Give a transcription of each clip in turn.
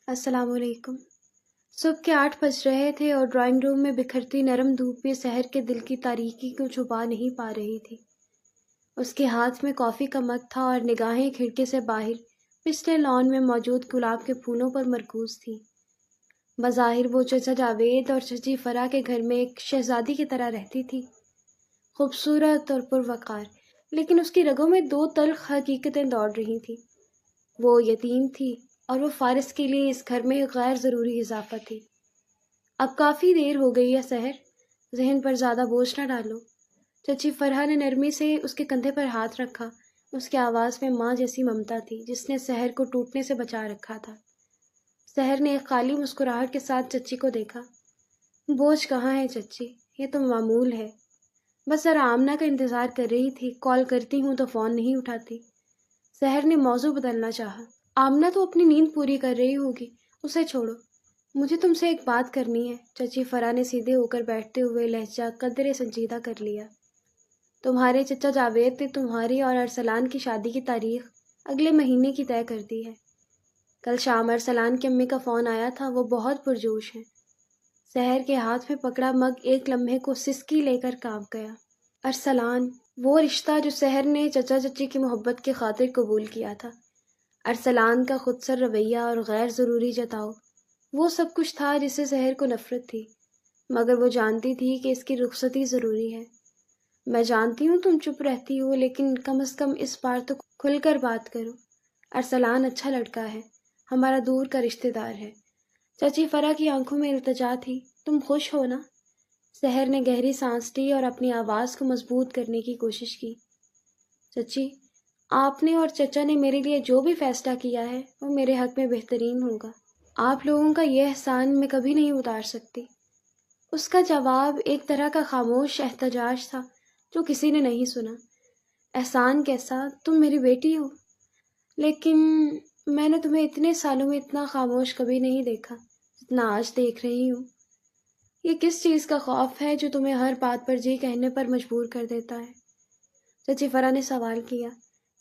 السلام علیکم۔ صبح کے 8 بج رہے تھے اور ڈرائنگ روم میں بکھرتی نرم دھوپ بھی سحر کے دل کی تاریکی کو چھپا نہیں پا رہی تھی۔ اس کے ہاتھ میں کافی کا مگ تھا اور نگاہیں کھڑکی سے باہر پچھلے لان میں موجود گلاب کے پھولوں پر مرکوز تھیں۔ بظاہر وہ چچا جاوید اور چچی فرا کے گھر میں ایک شہزادی کی طرح رہتی تھی، خوبصورت اور پروقار، لیکن اس کی رگوں میں دو تلخ حقیقتیں دوڑ رہی تھیں۔ وہ یتیم تھی اور وہ فارس کے لیے اس گھر میں غیر ضروری اضافہ تھی۔ اب کافی دیر ہو گئی ہے سحر، ذہن پر زیادہ بوجھ نہ ڈالو۔ چچی فرحہ نے نرمی سے اس کے کندھے پر ہاتھ رکھا۔ اس کی آواز میں ماں جیسی ممتا تھی جس نے سحر کو ٹوٹنے سے بچا رکھا تھا۔ سحر نے ایک خالی مسکراہٹ کے ساتھ چچی کو دیکھا۔ بوجھ کہاں ہے چچی، یہ تو معمول ہے۔ بس ذرا آمنہ کا انتظار کر رہی تھی، کال کرتی ہوں تو فون نہیں اٹھاتی۔ سحر نے موضوع بدلنا چاہا۔ آمنہ تو اپنی نیند پوری کر رہی ہوگی، اسے چھوڑو، مجھے تم سے ایک بات کرنی ہے۔ چچی فرا نے سیدھے ہو کر بیٹھتے ہوئے لہجہ قدرے سنجیدہ کر لیا۔ تمہارے چچا جاوید نے تمہاری اور ارسلان کی شادی کی تاریخ اگلے مہینے کی طے کر دی ہے۔ کل شام ارسلان کی امی کا فون آیا تھا، وہ بہت پرجوش ہیں۔ سحر کے ہاتھ میں پکڑا مگ ایک لمحے کو سسکی لے کر کانپ گیا۔ ارسلان، وہ رشتہ جو سحر نے چچا چچی کی محبت کی خاطر قبول کیا تھا، ارسلان کا خود سر رویہ اور غیر ضروری جتاؤ، وہ سب کچھ تھا جس سے سحر کو نفرت تھی، مگر وہ جانتی تھی کہ اس کی رخصتی ضروری ہے۔ میں جانتی ہوں تم چپ رہتی ہو، لیکن کم از کم اس بار تو کھل کر بات کرو۔ ارسلان اچھا لڑکا ہے، ہمارا دور کا رشتہ دار ہے۔ چچی فرا کی آنکھوں میں التجا تھی۔ تم خوش ہو نا؟ سحر نے گہری سانس لی اور اپنی آواز کو مضبوط کرنے کی کوشش کی۔ چچی، آپ نے اور چچا نے میرے لیے جو بھی فیصلہ کیا ہے وہ میرے حق میں بہترین ہوگا۔ آپ لوگوں کا یہ احسان میں کبھی نہیں اتار سکتی۔ اس کا جواب ایک طرح کا خاموش احتجاج تھا جو کسی نے نہیں سنا۔ احسان کیسا؟ تم میری بیٹی ہو، لیکن میں نے تمہیں اتنے سالوں میں اتنا خاموش کبھی نہیں دیکھا جتنا آج دیکھ رہی ہوں۔ یہ کس چیز کا خوف ہے جو تمہیں ہر بات پر جی کہنے پر مجبور کر دیتا ہے؟ چچی فرا نے سوال کیا۔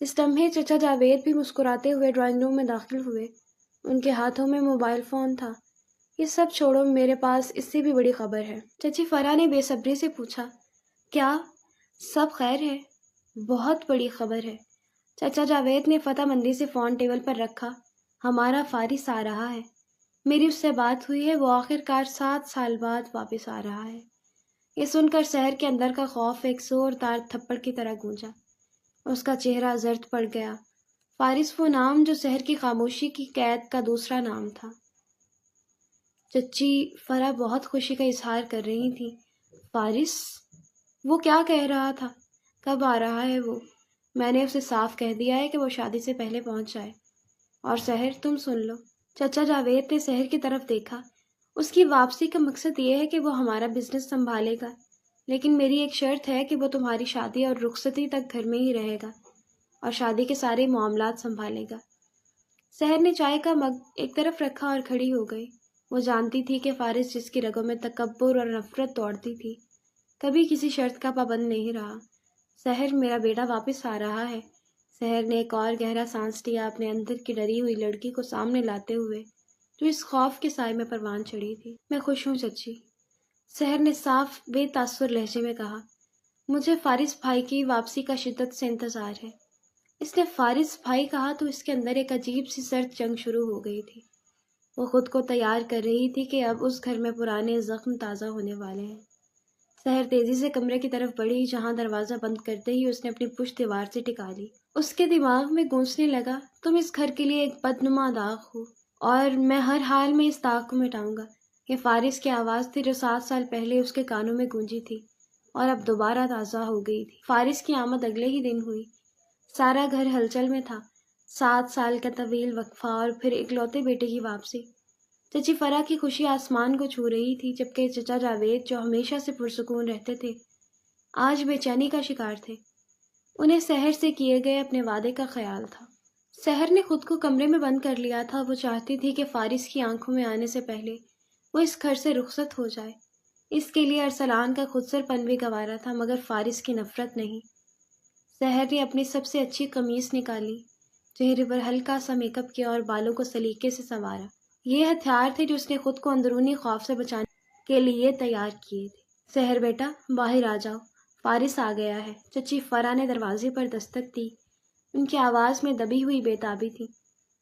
اس لمحے چچا جاوید بھی مسکراتے ہوئے ڈرائنگ روم میں داخل ہوئے۔ ان کے ہاتھوں میں موبائل فون تھا۔ یہ سب چھوڑو، میرے پاس اس سے بھی بڑی خبر ہے۔ چچی فرا نے بے صبری سے پوچھا۔ کیا؟ سب خیر ہے؟ بہت بڑی خبر ہے۔ چچا جاوید نے فتح مندی سے فون ٹیبل پر رکھا۔ ہمارا فارس آ رہا ہے۔ میری اس سے بات ہوئی ہے، وہ آخرکار 7 سال بعد واپس آ رہا ہے۔ یہ سن کر سحر کے اندر کا خوف ایک زوردار تھپڑ کی طرح گونجا۔ اس کا چہرہ زرد پڑ گیا۔ فارس وہ نام جو سحر کی خاموشی کی قید کا دوسرا نام تھا۔ چچی فرا بہت خوشی کا اظہار کر رہی تھی۔ فارس؟ وہ کیا کہہ رہا تھا؟ کب آ رہا ہے وہ؟ میں نے اسے صاف کہہ دیا ہے کہ وہ شادی سے پہلے پہنچ جائے۔ اور سحر، تم سن لو۔ چچا جاوید نے سحر کی طرف دیکھا۔ اس کی واپسی کا مقصد یہ ہے کہ وہ ہمارا بزنس سنبھالے گا، لیکن میری ایک شرط ہے کہ وہ تمہاری شادی اور رخصتی تک گھر میں ہی رہے گا اور شادی کے سارے معاملات سنبھالے گا۔ سحر نے چائے کا مگ ایک طرف رکھا اور کھڑی ہو گئی۔ وہ جانتی تھی کہ فارس، جس کی رگوں میں تکبر اور نفرت دوڑتی تھی، کبھی کسی شرط کا پابند نہیں رہا۔ سحر، میرا بیٹا واپس آ رہا ہے۔ سحر نے ایک اور گہرا سانس لیا، اپنے اندر کی ڈری ہوئی لڑکی کو سامنے لاتے ہوئے جو اس خوف کے سائے میں پروان چڑھی تھی۔ میں خوش ہوں چچی، سحر نے صاف بے تاثر لہجے میں کہا۔ مجھے فارس بھائی کی واپسی کا شدت سے انتظار ہے۔ اس نے فارس بھائی کہا تو اس کے اندر ایک عجیب سی سرد جنگ شروع ہو گئی تھی۔ وہ خود کو تیار کر رہی تھی کہ اب اس گھر میں پرانے زخم تازہ ہونے والے ہیں۔ سحر تیزی سے کمرے کی طرف بڑھی، جہاں دروازہ بند کرتے ہی اس نے اپنی پشت دیوار سے ٹکا لی۔ اس کے دماغ میں گونجنے لگا، تم اس گھر کے لیے ایک بدنما داغ ہو، اور میں ہر حال میں اس داغ کو مٹاؤں گا۔ یہ فارس کی آواز تھی جو 7 سال پہلے اس کے کانوں میں گونجی تھی اور اب دوبارہ تازہ ہو گئی تھی۔ فارس کی آمد اگلے ہی دن ہوئی۔ سارا گھر ہلچل میں تھا۔ 7 سال کا طویل وقفہ اور پھر اکلوتے بیٹے کی واپسی۔ چچی فرا کی خوشی آسمان کو چھو رہی تھی، جبکہ چچا جاوید، جو ہمیشہ سے پرسکون رہتے تھے، آج بے چینی کا شکار تھے۔ انہیں سحر سے کیے گئے اپنے وعدے کا خیال تھا۔ سحر نے خود کو کمرے میں بند کر لیا تھا۔ وہ چاہتی تھی کہ فارس کی آنکھوں میں آنے سے پہلے وہ اس گھر سے رخصت ہو جائے۔ اس کے لیے ارسلان کا خود سر پن بھی گوارا تھا، مگر فارس کی نفرت نہیں۔ سحر نے اپنی سب سے اچھی قمیص نکالی، چہرے پر ہلکا سا میک اپ کیا اور بالوں کو سلیقے سے سنوارا۔ یہ ہتھیار تھے جو اس نے خود کو اندرونی خوف سے بچانے کے لیے تیار کیے تھے۔ سحر بیٹا، باہر آ جاؤ، فارس آ گیا ہے۔ چچی فرا نے دروازے پر دستک دی۔ ان کی آواز میں دبی ہوئی بے تابی تھی۔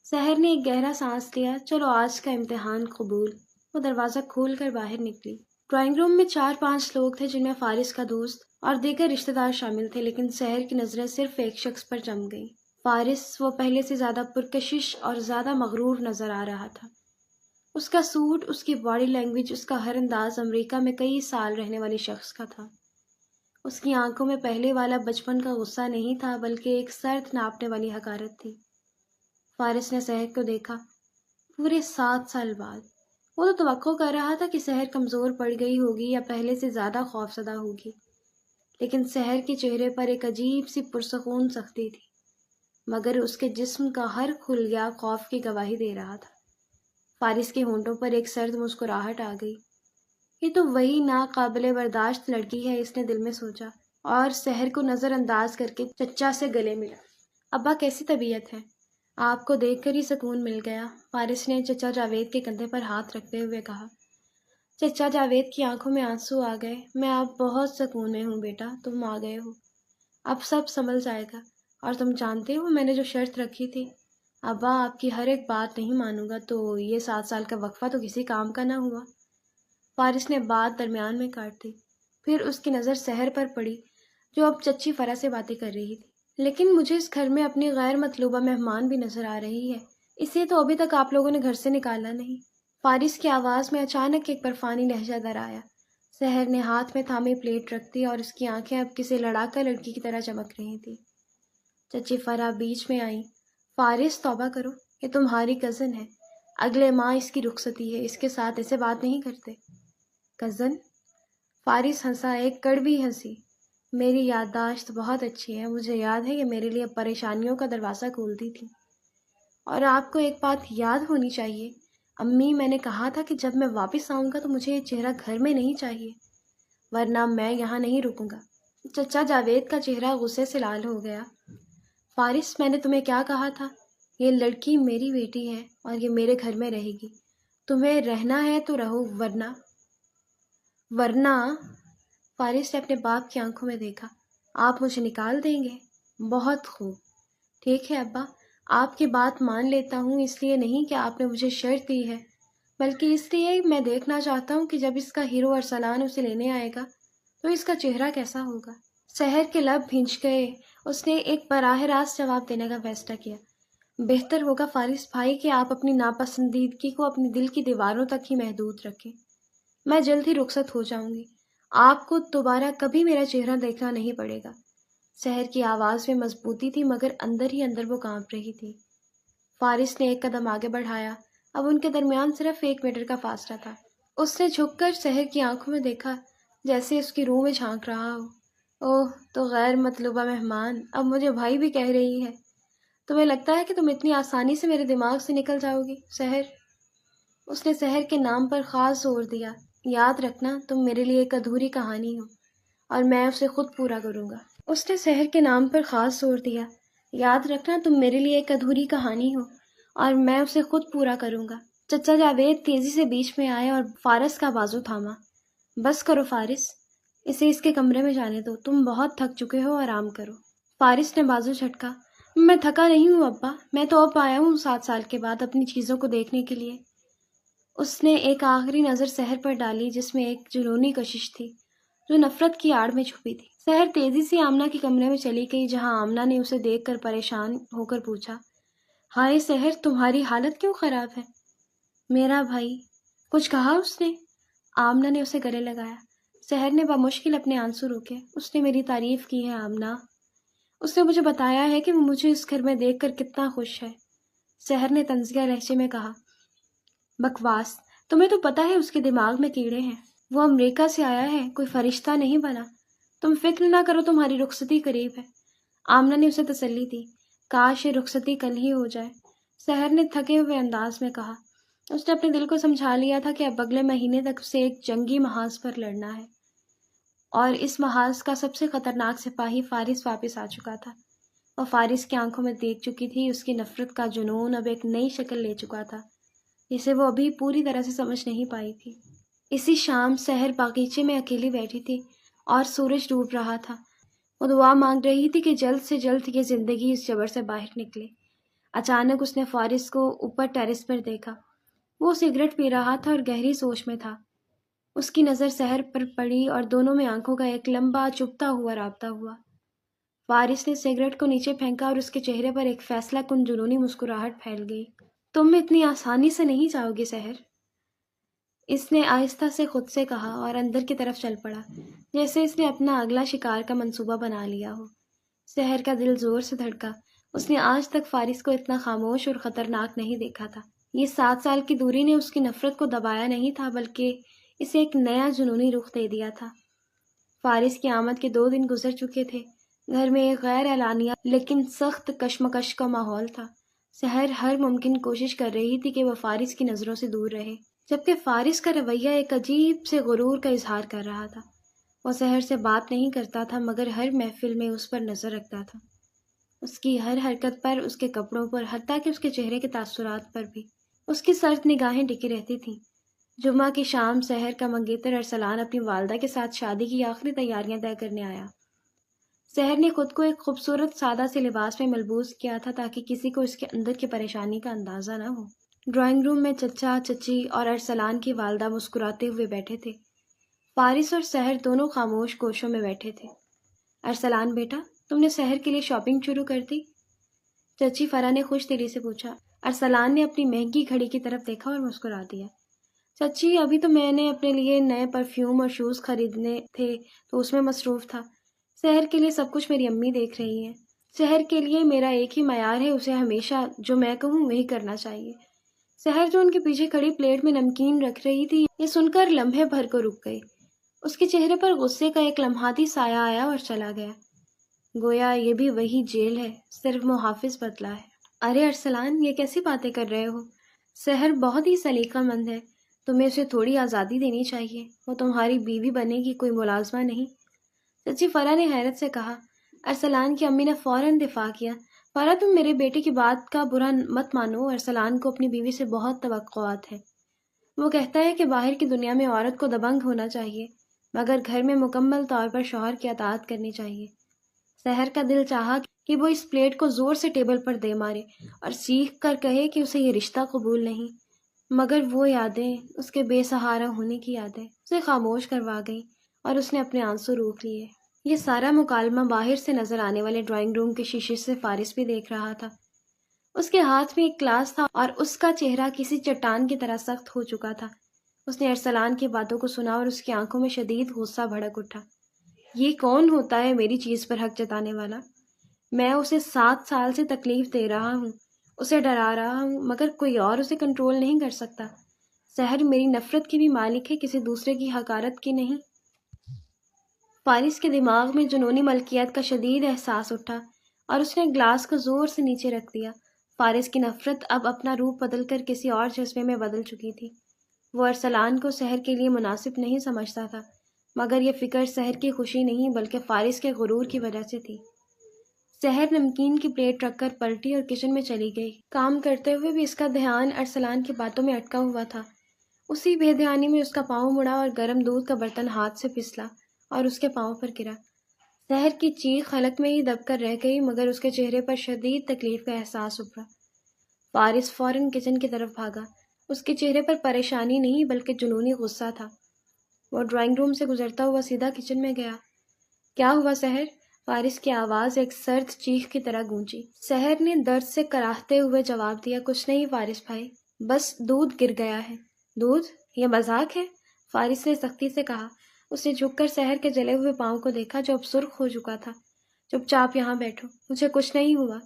سحر نے ایک گہرا سانس لیا۔ چلو آج کا امتحان قبول۔ وہ دروازہ کھول کر باہر نکلی۔ ڈرائنگ روم میں 4-5 لوگ تھے جن میں فارس کا دوست اور دیگر رشتہ دار شامل تھے، لیکن سحر کی نظریں صرف ایک شخص پر جم گئیں۔ فارس، وہ پہلے سے زیادہ پرکشش اور زیادہ مغرور نظر آ رہا تھا۔ اس کا سوٹ، اس کی باڈی لینگویج، اس کا ہر انداز امریکہ میں کئی سال رہنے والے شخص کا تھا۔ اس کی آنکھوں میں پہلے والا بچپن کا غصہ نہیں تھا، بلکہ ایک سرد ناپنے والی حقارت تھی۔ فارس نے سحر کو دیکھا۔ پورے 7 سال بعد وہ تو توقع کر رہا تھا کہ سحر کمزور پڑ گئی ہوگی یا پہلے سے زیادہ خوفزدہ ہوگی، لیکن سحر کے چہرے پر ایک عجیب سی پرسکون سختی تھی، مگر اس کے جسم کا ہر خلیہ خوف کی گواہی دے رہا تھا۔ فارس کے ہونٹوں پر ایک سرد مسکراہٹ آ گئی۔ یہ تو وہی ناقابل برداشت لڑکی ہے، اس نے دل میں سوچا، اور سحر کو نظر انداز کر کے چچا سے گلے ملا۔ ابا کیسی طبیعت ہے؟ آپ کو دیکھ کر ہی سکون مل گیا، فارس نے چچا جاوید کے کندھے پر ہاتھ رکھتے ہوئے کہا۔ چچا جاوید کی آنکھوں میں آنسو آ گئے۔ میں اب بہت سکون میں ہوں بیٹا، تم آ گئے ہو، اب سب سنبھل جائے گا۔ اور تم جانتے ہو میں نے جو شرط رکھی تھی؟ ابا آپ کی ہر ایک بات نہیں مانوں گا تو یہ 7 سال کا وقفہ تو کسی کام کا نہ ہوا۔ فارس نے بات درمیان میں کاٹ دی۔ پھر اس کی نظر سحر پر پڑی جو اب چچی فرا سے باتیں کر رہی تھی۔ لیکن مجھے اس گھر میں اپنی غیر مطلوبہ مہمان بھی نظر آ رہی ہے، اسے تو ابھی تک آپ لوگوں نے گھر سے نکالا نہیں۔ فارس کی آواز میں اچانک ایک برفانی لہجہ در آیا۔ سحر نے ہاتھ میں تھامی پلیٹ رکھ دی اور اس کی آنکھیں اب کسی لڑاکا لڑکی کی طرح چمک رہی تھی۔ چچی فرا بیچ میں آئی۔ فارس توبہ کرو، یہ تمہاری کزن ہے، اگلے ماہ اس کی رخصتی ہے، اس کے ساتھ ایسے بات نہیں کرتے۔ کزن؟ فارس ہنسا، ایک کڑوی ہنسی۔ میری یادداشت بہت اچھی ہے، مجھے یاد ہے کہ میرے لیے پریشانیوں کا دروازہ کھولتی تھی۔ اور آپ کو ایک بات یاد ہونی چاہیے، امی، میں نے کہا تھا کہ جب میں واپس آؤں گا تو مجھے یہ چہرہ گھر میں نہیں چاہیے، ورنہ میں یہاں نہیں رکوں گا۔ چچا جاوید کا چہرہ غصے سے لال ہو گیا۔ فارس، میں نے تمہیں کیا کہا تھا؟ یہ لڑکی میری بیٹی ہے اور یہ میرے گھر میں رہے گی، تمہیں رہنا ہے تو رہو، ورنہ فارس نے اپنے باپ کی آنکھوں میں دیکھا۔ آپ مجھے نکال دیں گے؟ بہت خوب، ٹھیک ہے ابا، آپ کی بات مان لیتا ہوں، اس لیے نہیں کہ آپ نے مجھے شرط دی ہے، بلکہ اس لیے میں دیکھنا چاہتا ہوں کہ جب اس کا ہیرو ارسلان اسے لینے آئے گا تو اس کا چہرہ کیسا ہوگا۔ سحر کے لب بھینچ گئے۔ اس نے ایک براہ راست جواب دینے کا فیصلہ کیا۔ بہتر ہوگا فارس بھائی کہ آپ اپنی ناپسندیدگی کو اپنی دل کی دیواروں تک ہی محدود رکھیں۔ میں جلد ہی رخصت ہو جاؤں گی، آپ کو دوبارہ کبھی میرا چہرہ دیکھنا نہیں پڑے گا۔ سحر کی آواز میں مضبوطی تھی مگر اندر ہی اندر وہ کانپ رہی تھی۔ فارس نے ایک قدم آگے بڑھایا۔ اب ان کے درمیان صرف 1 میٹر کا فاصلہ تھا۔ اس نے جھک کر سحر کی آنکھوں میں دیکھا، جیسے اس کی روح میں جھانک رہا ہو۔ اوہ، تو غیر مطلوبہ مہمان اب مجھے بھائی بھی کہہ رہی ہے۔ تمہیں لگتا ہے کہ تم اتنی آسانی سے میرے دماغ سے نکل جاؤ گی سحر؟ اس نے سحر کے نام پر خاص زور دیا۔ یاد رکھنا تم میرے لیے ایک ادھوری کہانی ہو اور میں اسے خود پورا کروں گا۔ اس نے سحر کے نام پر خاص زور دیا۔ یاد رکھنا تم میرے لیے ایک ادھوری کہانی ہو اور میں اسے خود پورا کروں گا۔ چچا جاوید تیزی سے بیچ میں آئے اور فارس کا بازو تھاما۔ بس کرو فارس، اسے اس کے کمرے میں جانے دو، تم بہت تھک چکے ہو، آرام کرو۔ فارس نے بازو جھٹکا۔ میں تھکا نہیں ہوں ابا، میں تو اب آیا ہوں 7 سال کے بعد اپنی چیزوں کو دیکھنے کے لیے۔ اس نے ایک آخری نظر سحر پر ڈالی جس میں ایک جنونی کشش تھی جو نفرت کی آڑ میں چھپی تھی۔ سحر تیزی سے آمنہ کے کمرے میں چلی گئی جہاں آمنہ نے اسے دیکھ کر پریشان ہو کر پوچھا، ہائے سحر، تمہاری حالت کیوں خراب ہے؟ میرا بھائی، کچھ کہا اس نے؟ آمنہ نے اسے گلے لگایا۔ سحر نے بمشکل اپنے آنسو روکے۔ اس نے میری تعریف کی ہے آمنہ، اس نے مجھے بتایا ہے کہ وہ مجھے اس گھر میں دیکھ کر کتنا خوش ہے۔ سحر نے طنزیہ لہجے میں کہا۔ بکواس، تمہیں تو پتہ ہے اس کے دماغ میں کیڑے ہیں، وہ امریکہ سے آیا ہے، کوئی فرشتہ نہیں بنا۔ تم فکر نہ کرو، تمہاری رخصتی قریب ہے۔ آمنہ نے اسے تسلی دی۔ کاش یہ رخصتی کل ہی ہو جائے، سحر نے تھکے ہوئے انداز میں کہا۔ اس نے اپنے دل کو سمجھا لیا تھا کہ اب اگلے مہینے تک اسے ایک جنگی محاذ پر لڑنا ہے، اور اس محاذ کا سب سے خطرناک سپاہی فارس واپس آ چکا تھا۔ وہ فارس کی آنکھوں میں دیکھ چکی تھی، اس کی نفرت کا جنون اب ایک نئی شکل لے چکا تھا۔ جسے وہ ابھی پوری طرح سے سمجھ نہیں پائی تھی۔ اسی شام سحر باغیچے میں اکیلی بیٹھی تھی اور سورج ڈوب رہا تھا۔ وہ دعا مانگ رہی تھی کہ جلد سے جلد یہ زندگی اس جبر سے باہر نکلے۔ اچانک اس نے فارس کو اوپر ٹیرس پر دیکھا۔ وہ سگریٹ پی رہا تھا اور گہری سوچ میں تھا۔ اس کی نظر سحر پر پڑی اور دونوں میں آنکھوں کا ایک لمبا چبھتا ہوا رابطہ ہوا۔ فارس نے سگریٹ کو نیچے پھینکا اور اس کے چہرے پر ایک فیصلہ کن جنونی مسکراہٹ پھیل گئی۔ تم اتنی آسانی سے نہیں جاؤ گی سحر، اس نے آہستہ سے خود سے کہا اور اندر کی طرف چل پڑا، جیسے اس نے اپنا اگلا شکار کا منصوبہ بنا لیا ہو۔ سحر کا دل زور سے دھڑکا۔ اس نے آج تک فارس کو اتنا خاموش اور خطرناک نہیں دیکھا تھا۔ یہ 7 سال کی دوری نے اس کی نفرت کو دبایا نہیں تھا، بلکہ اسے ایک نیا جنونی رخ دے دیا تھا۔ فارس کی آمد کے 2 دن گزر چکے تھے۔ گھر میں ایک غیر اعلانیہ لیکن سخت کشمکش کا ماحول تھا۔ سحر ہر ممکن کوشش کر رہی تھی کہ وہ فارس کی نظروں سے دور رہے، جبکہ فارس کا رویہ ایک عجیب سے غرور کا اظہار کر رہا تھا۔ وہ سحر سے بات نہیں کرتا تھا، مگر ہر محفل میں اس پر نظر رکھتا تھا، اس کی ہر حرکت پر، اس کے کپڑوں پر، حتیٰ کہ اس کے چہرے کے تاثرات پر بھی۔ اس کی سرد نگاہیں ٹکی رہتی تھیں۔ جمعہ کی شام سحر کا منگیتر ارسلان اپنی والدہ کے ساتھ شادی کی آخری تیاریاں طے کرنے آیا۔ سحر نے خود کو ایک خوبصورت سادہ سے لباس میں ملبوس کیا تھا تاکہ کسی کو اس کے اندر کی پریشانی کا اندازہ نہ ہو۔ ڈرائنگ روم میں چچا، چچی اور ارسلان کی والدہ مسکراتے ہوئے بیٹھے تھے۔ فارس اور سحر دونوں خاموش گوشوں میں بیٹھے تھے۔ ارسلان بیٹا، تم نے سحر کے لیے شاپنگ شروع کر دی؟ چچی فرح نے خوش دلی سے پوچھا۔ ارسلان نے اپنی مہنگی گھڑی کی طرف دیکھا اور مسکرا دیا۔ چچی، ابھی تو میں نے اپنے لیے نئے پرفیوم اور شوز خریدنے تھے تو اس میں مصروف تھا۔ سحر کے لیے سب کچھ میری امی دیکھ رہی ہیں۔ سحر کے لیے میرا ایک ہی معیار ہے، اسے ہمیشہ جو میں کہوں وہی کرنا چاہیے۔ سحر جو ان کے پیچھے کھڑی پلیٹ میں نمکین رکھ رہی تھی، یہ سن کر لمحے بھر کو رک گئی۔ اس کے چہرے پر غصے کا ایک لمحاتی سایہ آیا اور چلا گیا، گویا یہ بھی وہی جیل ہے، صرف محافظ بدلا ہے۔ ارے ارسلان، یہ کیسی باتیں کر رہے ہو؟ سحر بہت ہی سلیقہ مند ہے، تمہیں اسے تھوڑی آزادی دینی چاہیے، وہ تمہاری بیوی بنے گی، کوئی ملازمہ نہیں۔ چچی فرح نے حیرت سے کہا۔ ارسلان کی امی نے فوراً دفاع کیا۔ فرح، تم میرے بیٹے کی بات کا برا مت مانو، ارسلان کو اپنی بیوی سے بہت توقعات ہیں۔ وہ کہتا ہے کہ باہر کی دنیا میں عورت کو دبنگ ہونا چاہیے، مگر گھر میں مکمل طور پر شوہر کی اطاعت کرنی چاہیے۔ سحر کا دل چاہا کہ وہ اس پلیٹ کو زور سے ٹیبل پر دے مارے اور چیخ کر کہے کہ اسے یہ رشتہ قبول نہیں، مگر وہ یادیں، اس کے بے سہارا ہونے کی یادیں اسے خاموش کروا گئیں اور اس نے اپنے آنسو روک لیے۔ یہ سارا مکالمہ باہر سے نظر آنے والے ڈرائنگ روم کے شیشے سے فارس بھی دیکھ رہا تھا۔ اس کے ہاتھ میں ایک گلاس تھا اور اس کا چہرہ کسی چٹان کی طرح سخت ہو چکا تھا۔ اس نے ارسلان کی باتوں کو سنا اور اس کی آنکھوں میں شدید غصہ بھڑک اٹھا۔ یہ کون ہوتا ہے میری چیز پر حق جتانے والا؟ میں اسے 7 سال سے تکلیف دے رہا ہوں، اسے ڈرا رہا ہوں، مگر کوئی اور اسے کنٹرول نہیں کر سکتا۔ سحر میری نفرت کی بھی مالک ہے، کسی دوسرے کی حقارت کی نہیں۔ فارس کے دماغ میں جنونی ملکیت کا شدید احساس اٹھا اور اس نے گلاس کو زور سے نیچے رکھ دیا۔ فارس کی نفرت اب اپنا روپ بدل کر کسی اور جذبے میں بدل چکی تھی۔ وہ ارسلان کو سحر کے لیے مناسب نہیں سمجھتا تھا، مگر یہ فکر سحر کی خوشی نہیں بلکہ فارس کے غرور کی وجہ سے تھی۔ سحر نمکین کی پلیٹ رکھ کر پلٹی اور کچن میں چلی گئی۔ کام کرتے ہوئے بھی اس کا دھیان ارسلان کی باتوں میں اٹکا ہوا تھا۔ اسی بے دھیانی میں اس کا پاؤں مڑا اور گرم دودھ کا برتن ہاتھ سے پھسلا اور اس کے پاؤں پر گرا۔ سحر کی چیخ حلق میں ہی دب کر رہ گئی، مگر اس کے چہرے پر شدید تکلیف کا احساس ابھرا۔ فارس فوراً کچن کی طرف بھاگا۔ اس کے چہرے پر پریشانی نہیں بلکہ جنونی غصہ تھا۔ وہ ڈرائنگ روم سے گزرتا ہوا سیدھا کچن میں گیا۔ کیا ہوا سحر؟ فارس کی آواز ایک سرد چیخ کی طرح گونجی۔ سحر نے درد سے کراہتے ہوئے جواب دیا، کچھ نہیں فارس بھائی، بس دودھ گر گیا ہے۔ دودھ؟ یہ مذاق ہے؟ فارس نے سختی سے کہا۔ اس نے جھک کر سحر کے جلے ہوئے پاؤں کو دیکھا جو اب سرخ ہو چکا تھا۔ چپ چاپ یہاں بیٹھو، مجھے کچھ نہیں ہوا۔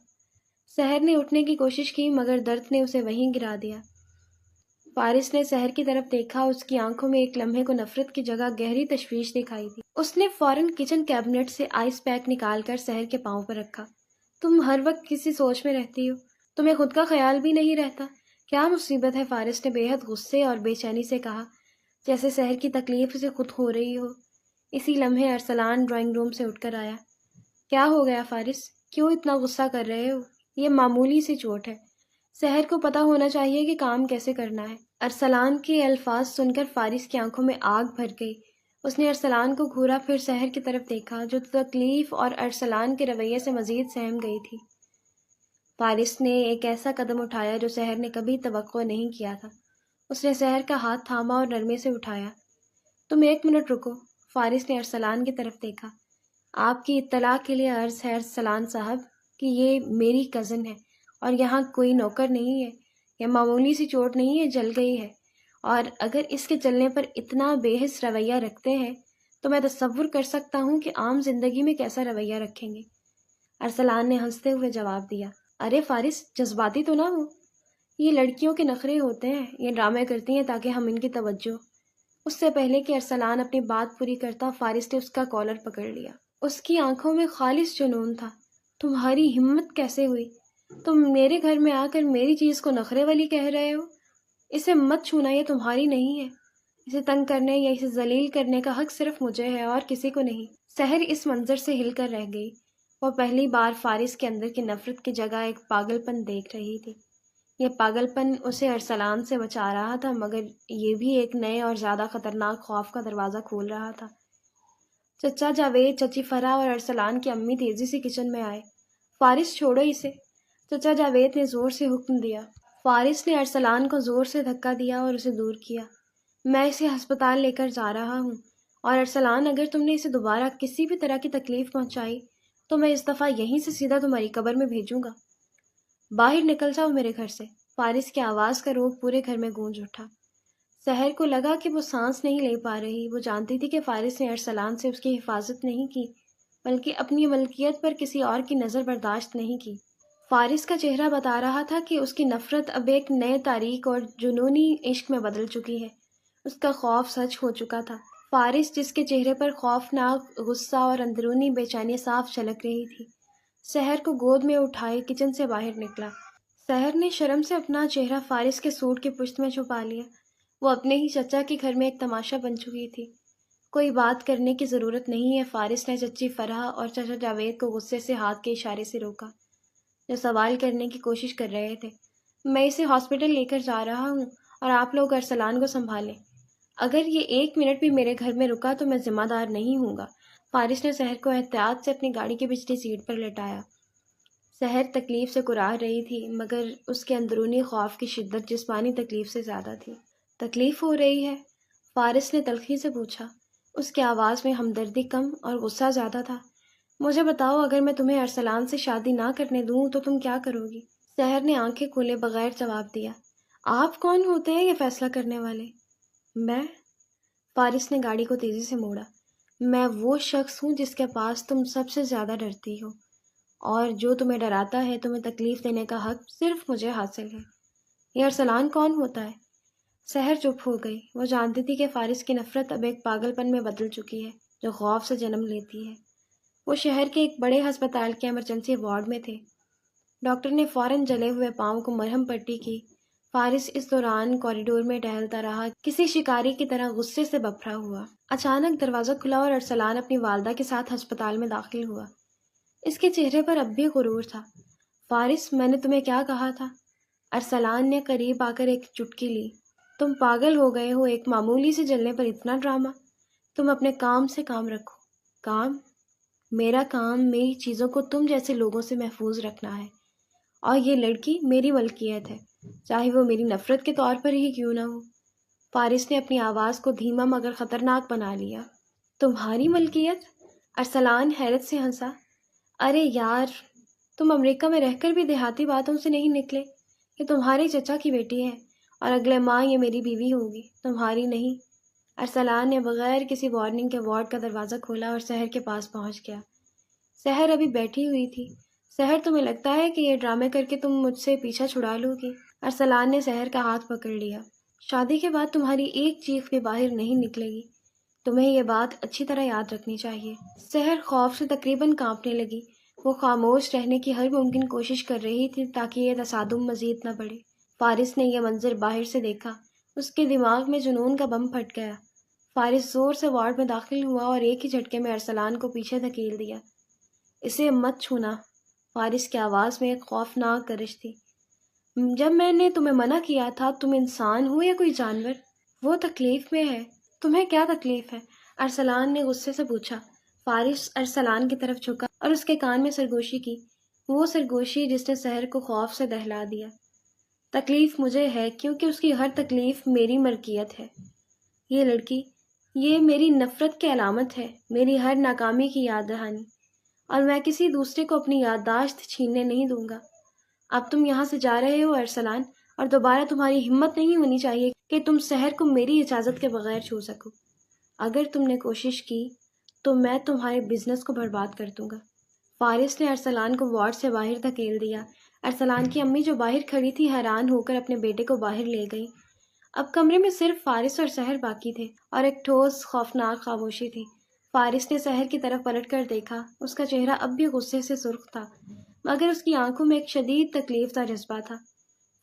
سحر نے اٹھنے کی کوشش کی مگر درد نے اسے وہیں گرا دیا۔ فارس نے سحر کی طرف دیکھا، اس کی آنکھوں میں ایک لمحے کو نفرت کی جگہ گہری تشویش دکھائی دی۔ اس نے فوراً کچن کیبنٹ سے آئس پیک نکال کر سحر کے پاؤں پر رکھا۔ تم ہر وقت کسی سوچ میں رہتی ہو، تمہیں خود کا خیال بھی نہیں رہتا؟ کیا مصیبت ہے؟ فارس نے بے حد غصے اور بے چینی سے کہا، جیسے سحر کی تکلیف اسے خود ہو رہی ہو۔ اسی لمحے ارسلان ڈرائنگ روم سے اٹھ کر آیا۔ کیا ہو گیا فارس؟ کیوں اتنا غصہ کر رہے ہو؟ یہ معمولی سی چوٹ ہے، سحر کو پتہ ہونا چاہیے کہ کام کیسے کرنا ہے۔ ارسلان کے الفاظ سن کر فارس کی آنکھوں میں آگ بھر گئی۔ اس نے ارسلان کو گھورا، پھر سحر کی طرف دیکھا جو تکلیف اور ارسلان کے رویے سے مزید سہم گئی تھی۔ فارس نے ایک ایسا قدم اٹھایا جو سحر نے کبھی توقع نہیں کیا تھا۔ اس نے سحر کا ہاتھ تھاما اور نرمی سے اٹھایا۔ تم 1 منٹ رکو۔ فارس نے ارسلان کی طرف دیکھا۔ آپ کی اطلاع کے لیے عرض ہے ارسلان صاحب کہ یہ میری کزن ہے اور یہاں کوئی نوکر نہیں ہے۔ یہ معمولی سی چوٹ نہیں ہے، جل گئی ہے، اور اگر اس کے جلنے پر اتنا بے حس رویہ رکھتے ہیں تو میں تصور کر سکتا ہوں کہ عام زندگی میں کیسا رویہ رکھیں گے۔ ارسلان نے ہنستے ہوئے جواب دیا، ارے فارس، جذباتی تو نہ ہو، یہ لڑکیوں کے نخرے ہوتے ہیں، یہ ڈرامے کرتی ہیں تاکہ ہم ان کی توجہ۔ اس سے پہلے کہ ارسلان اپنی بات پوری کرتا، فارس نے اس کا کالر پکڑ لیا۔ اس کی آنکھوں میں خالص جنون تھا۔ تمہاری ہمت کیسے ہوئی؟ تم میرے گھر میں آ کر میری چیز کو نخرے والی کہہ رہے ہو؟ اسے مت چھونا، یہ تمہاری نہیں ہے۔ اسے تنگ کرنے یا اسے ذلیل کرنے کا حق صرف مجھے ہے اور کسی کو نہیں۔ سحر اس منظر سے ہل کر رہ گئی۔ وہ پہلی بار فارس کے اندر کی نفرت کی جگہ ایک پاگل پن دیکھ رہی تھی۔ یہ پاگل پن اسے ارسلان سے بچا رہا تھا، مگر یہ بھی ایک نئے اور زیادہ خطرناک خوف کا دروازہ کھول رہا تھا۔ چچا جاوید، چچی فرح اور ارسلان کی امی تیزی سے کچن میں آئے۔ فارس، چھوڑو اسے، چچا جاوید نے زور سے حکم دیا۔ فارس نے ارسلان کو زور سے دھکا دیا اور اسے دور کیا۔ میں اسے ہسپتال لے کر جا رہا ہوں، اور ارسلان، اگر تم نے اسے دوبارہ کسی بھی طرح کی تکلیف پہنچائی تو میں اس دفعہ یہیں سے سیدھا تمہاری قبر میں بھیجوں گا۔ باہر نکل جاؤ میرے گھر سے۔ فارس کی آواز کا روغ پورے گھر میں گونج اٹھا۔ سحر کو لگا کہ وہ سانس نہیں لے پا رہی۔ وہ جانتی تھی کہ فارس نے ارسلان سے اس کی حفاظت نہیں کی، بلکہ اپنی ملکیت پر کسی اور کی نظر برداشت نہیں کی۔ فارس کا چہرہ بتا رہا تھا کہ اس کی نفرت اب ایک نئے تاریک اور جنونی عشق میں بدل چکی ہے۔ اس کا خوف سچ ہو چکا تھا۔ فارس، جس کے چہرے پر خوفناک غصہ اور اندرونی بے چینی صاف جھلک رہی تھی، سحر کو گود میں اٹھائے کچن سے باہر نکلا۔ سحر نے شرم سے اپنا چہرہ فارس کے سوٹ کی پشت میں چھپا لیا۔ وہ اپنے ہی چچا کے گھر میں ایک تماشا بن چکی تھی۔ کوئی بات کرنے کی ضرورت نہیں ہے۔ فارس نے چچی فرح اور چچا جاوید کو غصے سے ہاتھ کے اشارے سے روکا، جو سوال کرنے کی کوشش کر رہے تھے۔ میں اسے ہاسپٹل لے کر جا رہا ہوں اور آپ لوگ ارسلان کو سنبھالیں۔ اگر یہ 1 منٹ بھی میرے گھر میں رکا تو میں ذمہ دار نہیں ہوں گا۔ فارس نے سحر کو احتیاط سے اپنی گاڑی کی پچھلی سیٹ پر لٹایا۔ سحر تکلیف سے کراہ رہی تھی، مگر اس کے اندرونی خوف کی شدت جسمانی تکلیف سے زیادہ تھی۔ تکلیف ہو رہی ہے؟ فارس نے تلخی سے پوچھا۔ اس کی آواز میں ہمدردی کم اور غصہ زیادہ تھا۔ مجھے بتاؤ، اگر میں تمہیں ارسلان سے شادی نہ کرنے دوں تو تم کیا کرو گی؟ سحر نے آنکھیں کھولے بغیر جواب دیا۔ آپ کون ہوتے ہیں یہ فیصلہ کرنے والے؟ میں؟ فارس نے گاڑی کو تیزی سے موڑا۔ میں وہ شخص ہوں جس کے پاس تم سب سے زیادہ ڈرتی ہو، اور جو تمہیں ڈراتا ہے تمہیں تکلیف دینے کا حق صرف مجھے حاصل ہے۔ یہ ارسلان کون ہوتا ہے؟ سحر چپ ہو گئی۔ وہ جانتی تھی کہ فارس کی نفرت اب ایک پاگل پن میں بدل چکی ہے جو خوف سے جنم لیتی ہے۔ وہ شہر کے ایک بڑے ہسپتال کے ایمرجنسی وارڈ میں تھے۔ ڈاکٹر نے فوراً جلے ہوئے پاؤں کو مرہم پٹی کی۔ فارس اس دوران کوریڈور میں ٹہلتا رہا، کسی شکاری کی طرح غصے سے بپھرا ہوا۔ اچانک دروازہ کھلا اور ارسلان اپنی والدہ کے ساتھ ہسپتال میں داخل ہوا۔ اس کے چہرے پر اب بھی غرور تھا۔ فارس، میں نے تمہیں کیا کہا تھا؟ ارسلان نے قریب آ کر ایک چٹکی لی۔ تم پاگل ہو گئے ہو، ایک معمولی سے جلنے پر اتنا ڈرامہ۔ تم اپنے کام سے کام رکھو۔ کام؟ میرا کام میری چیزوں کو تم جیسے لوگوں سے محفوظ رکھنا ہے، اور یہ لڑکی میری ملکیت ہے، چاہے وہ میری نفرت کے طور پر ہی کیوں نہ ہو۔ فارس نے اپنی آواز کو دھیما مگر خطرناک بنا لیا۔ تمہاری ملکیت؟ ارسلان حیرت سے ہنسا۔ ارے یار، تم امریکہ میں رہ کر بھی دیہاتی باتوں سے نہیں نکلے۔ یہ تمہارے چچا کی بیٹی ہے، اور اگلے ماہ یہ میری بیوی ہوگی، تمہاری نہیں۔ ارسلان نے بغیر کسی وارننگ کے وارڈ کا دروازہ کھولا اور سحر کے پاس پہنچ گیا۔ سحر ابھی بیٹھی ہوئی تھی۔ سحر، تمہیں لگتا ہے کہ یہ ڈرامے کر کے تم مجھ سے پیچھا چھڑا لو گی؟ ارسلان نے سحر کا ہاتھ پکڑ لیا۔ شادی کے بعد تمہاری ایک چیخ بھی باہر نہیں نکلے گی۔ تمہیں یہ بات اچھی طرح یاد رکھنی چاہیے۔ سحر خوف سے تقریباً کانپنے لگی۔ وہ خاموش رہنے کی ہر ممکن کوشش کر رہی تھی تاکہ یہ تصادم مزید نہ بڑھے۔ فارس نے یہ منظر باہر سے دیکھا۔ اس کے دماغ میں جنون کا بم پھٹ گیا۔ فارس زور سے وارڈ میں داخل ہوا اور ایک ہی جھٹکے میں ارسلان کو پیچھے دھکیل دیا۔ اسے مت چھونا۔ فارس کی آواز میں ایک خوفناک گرج تھی۔ جب میں نے تمہیں منع کیا تھا تم انسان ہو یا کوئی جانور؟ وہ تکلیف میں ہے۔ تمہیں کیا تکلیف ہے؟ ارسلان نے غصے سے پوچھا۔ فارس ارسلان کی طرف جھکا اور اس کے کان میں سرگوشی کی، وہ سرگوشی جس نے سحر کو خوف سے دہلا دیا۔ تکلیف مجھے ہے کیونکہ اس کی ہر تکلیف میری ملکیت ہے۔ یہ لڑکی، یہ میری نفرت کی علامت ہے، میری ہر ناکامی کی یاد دہانی، اور میں کسی دوسرے کو اپنی یادداشت چھیننے نہیں دوں گا۔ اب تم یہاں سے جا رہے ہو ارسلان، اور دوبارہ تمہاری ہمت نہیں ہونی چاہیے کہ تم سحر کو میری اجازت کے بغیر چھو سکو۔ اگر تم نے کوشش کی تو میں تمہارے بزنس کو برباد کر دوں گا۔ فارس نے ارسلان کو وارڈ سے باہر دھکیل دیا۔ ارسلان کی امی جو باہر کھڑی تھی حیران ہو کر اپنے بیٹے کو باہر لے گئی۔ اب کمرے میں صرف فارس اور سحر باقی تھے اور ایک ٹھوس خوفناک خاموشی تھی۔ فارس نے سحر کی طرف پلٹ کر دیکھا، اس کا چہرہ اب بھی غصے سے سرخ تھا، مگر اس کی آنکھوں میں ایک شدید تکلیف کا جذبہ تھا۔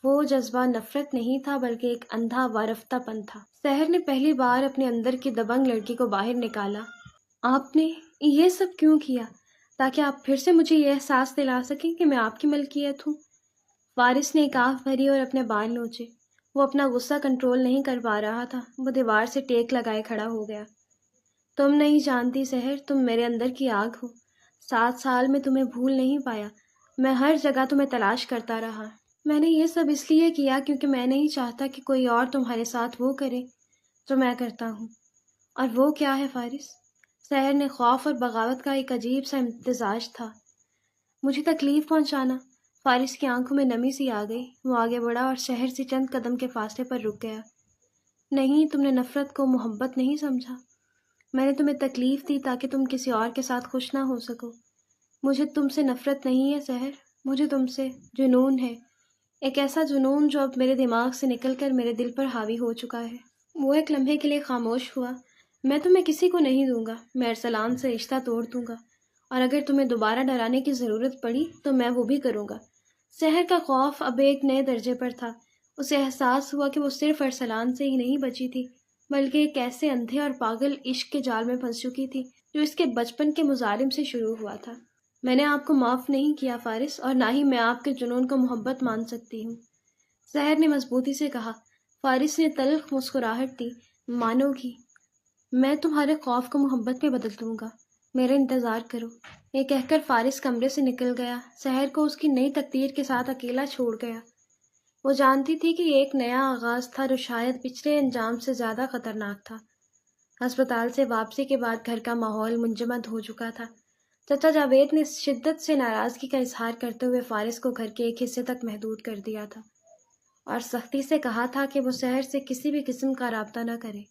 وہ جذبہ نفرت نہیں تھا بلکہ ایک اندھا وارفتہ پن تھا۔ سحر نے پہلی بار اپنے اندر کی دبنگ لڑکی کو باہر نکالا۔ آپ نے یہ سب کیوں کیا؟ تاکہ آپ پھر سے مجھے یہ احساس دلا سکیں کہ میں آپ کی ملکیت ہوں۔ فارس نے ایک آنکھ بھری اور اپنے بال نوچے۔ وہ اپنا غصہ کنٹرول نہیں کر پا رہا تھا، وہ دیوار سے ٹیک لگائے کھڑا ہو گیا۔ تم نہیں جانتی سحر، تم میرے اندر کی آگ ہو۔ 7 سال میں تمہیں بھول نہیں پایا، میں ہر جگہ تمہیں تلاش کرتا رہا۔ میں نے یہ سب اس لیے کیا کیونکہ میں نہیں چاہتا کہ کوئی اور تمہارے ساتھ وہ کرے جو میں کرتا ہوں۔ اور وہ کیا ہے فارس؟ سحر نے خوف اور بغاوت کا ایک عجیب سا امتزاج تھا۔ مجھے تکلیف پہنچانا۔ فارس کی آنکھوں میں نمی سی آ گئی، وہ آگے بڑھا اور شہر سے چند قدم کے فاصلے پر رک گیا۔ نہیں، تم نے نفرت کو محبت نہیں سمجھا۔ میں نے تمہیں تکلیف دی تاکہ تم کسی اور کے ساتھ خوش نہ ہو سکو۔ مجھے تم سے نفرت نہیں ہے سحر، مجھے تم سے جنون ہے، ایک ایسا جنون جو اب میرے دماغ سے نکل کر میرے دل پر حاوی ہو چکا ہے۔ وہ ایک لمحے کے لیے خاموش ہوا۔ میں تمہیں کسی کو نہیں دوں گا، میں ارسلان سے رشتہ توڑ دوں گا، اور اگر تمہیں دوبارہ ڈرانے کی ضرورت پڑی تو میں وہ بھی کروں گا۔ سحر کا خوف اب ایک نئے درجے پر تھا۔ اسے احساس ہوا کہ وہ صرف ارسلان سے ہی نہیں بچی تھی بلکہ ایک ایسے اندھے اور پاگل عشق کے جال میں پھنس چکی تھی جو اس کے بچپن کے مظالم سے شروع ہوا تھا۔ میں نے آپ کو معاف نہیں کیا فارس، اور نہ ہی میں آپ کے جنون کو محبت مان سکتی ہوں، سحر نے مضبوطی سے کہا۔ فارس نے تلخ مسکراہٹ دی۔ مانو گی؟ میں تمہارے خوف کو محبت میں بدل دوں گا، میرا انتظار کرو۔ یہ کہہ کر فارس کمرے سے نکل گیا، سحر کو اس کی نئی تقدیر کے ساتھ اکیلا چھوڑ گیا۔ وہ جانتی تھی کہ یہ ایک نیا آغاز تھا جو شاید پچھلے انجام سے زیادہ خطرناک تھا۔ ہسپتال سے واپسی کے بعد گھر کا ماحول منجمد ہو چکا تھا۔ چچا جاوید نے شدت سے ناراضگی کا اظہار کرتے ہوئے فارس کو گھر کے ایک حصے تک محدود کر دیا تھا اور سختی سے کہا تھا کہ وہ سحر سے کسی بھی قسم کا رابطہ نہ کرے،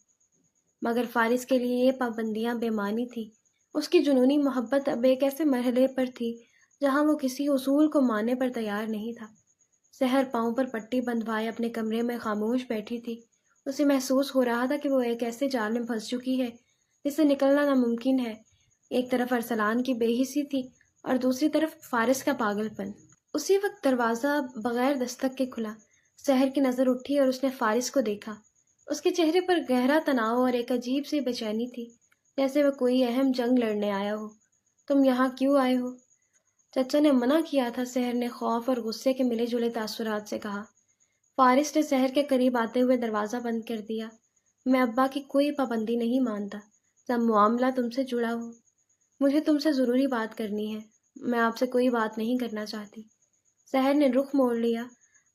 مگر فارس کے لیے یہ پابندیاں بے معنی تھیں۔ اس کی جنونی محبت اب ایک ایسے مرحلے پر تھی جہاں وہ کسی اصول کو ماننے پر تیار نہیں تھا۔ سحر پاؤں پر پٹی بندھوائے اپنے کمرے میں خاموش بیٹھی تھی۔ اسے محسوس ہو رہا تھا کہ وہ ایک ایسے جال میں پھنس چکی ہے جس سے نکلنا ناممکن ہے۔ ایک طرف ارسلان کی بے حسی تھی اور دوسری طرف فارس کا پاگل پن۔ اسی وقت دروازہ بغیر دستک کے کھلا۔ سحر کی نظر اٹھی اور اس نے فارس کو دیکھا۔ اس کے چہرے پر گہرا تناؤ اور ایک عجیب سی بے چینی تھی، جیسے وہ کوئی اہم جنگ لڑنے آیا ہو۔ تم یہاں کیوں آئے ہو؟ چچا نے منع کیا تھا، سحر نے خوف اور غصے کے ملے جلے تاثرات سے کہا۔ فارس نے سحر کے قریب آتے ہوئے دروازہ بند کر دیا۔ میں ابا کی کوئی پابندی نہیں مانتا، جب معاملہ تم سے جڑا ہو۔ مجھے تم سے ضروری بات کرنی ہے، میں آپ سے کوئی بات نہیں کرنا چاہتی۔ سحر نے رخ موڑ لیا۔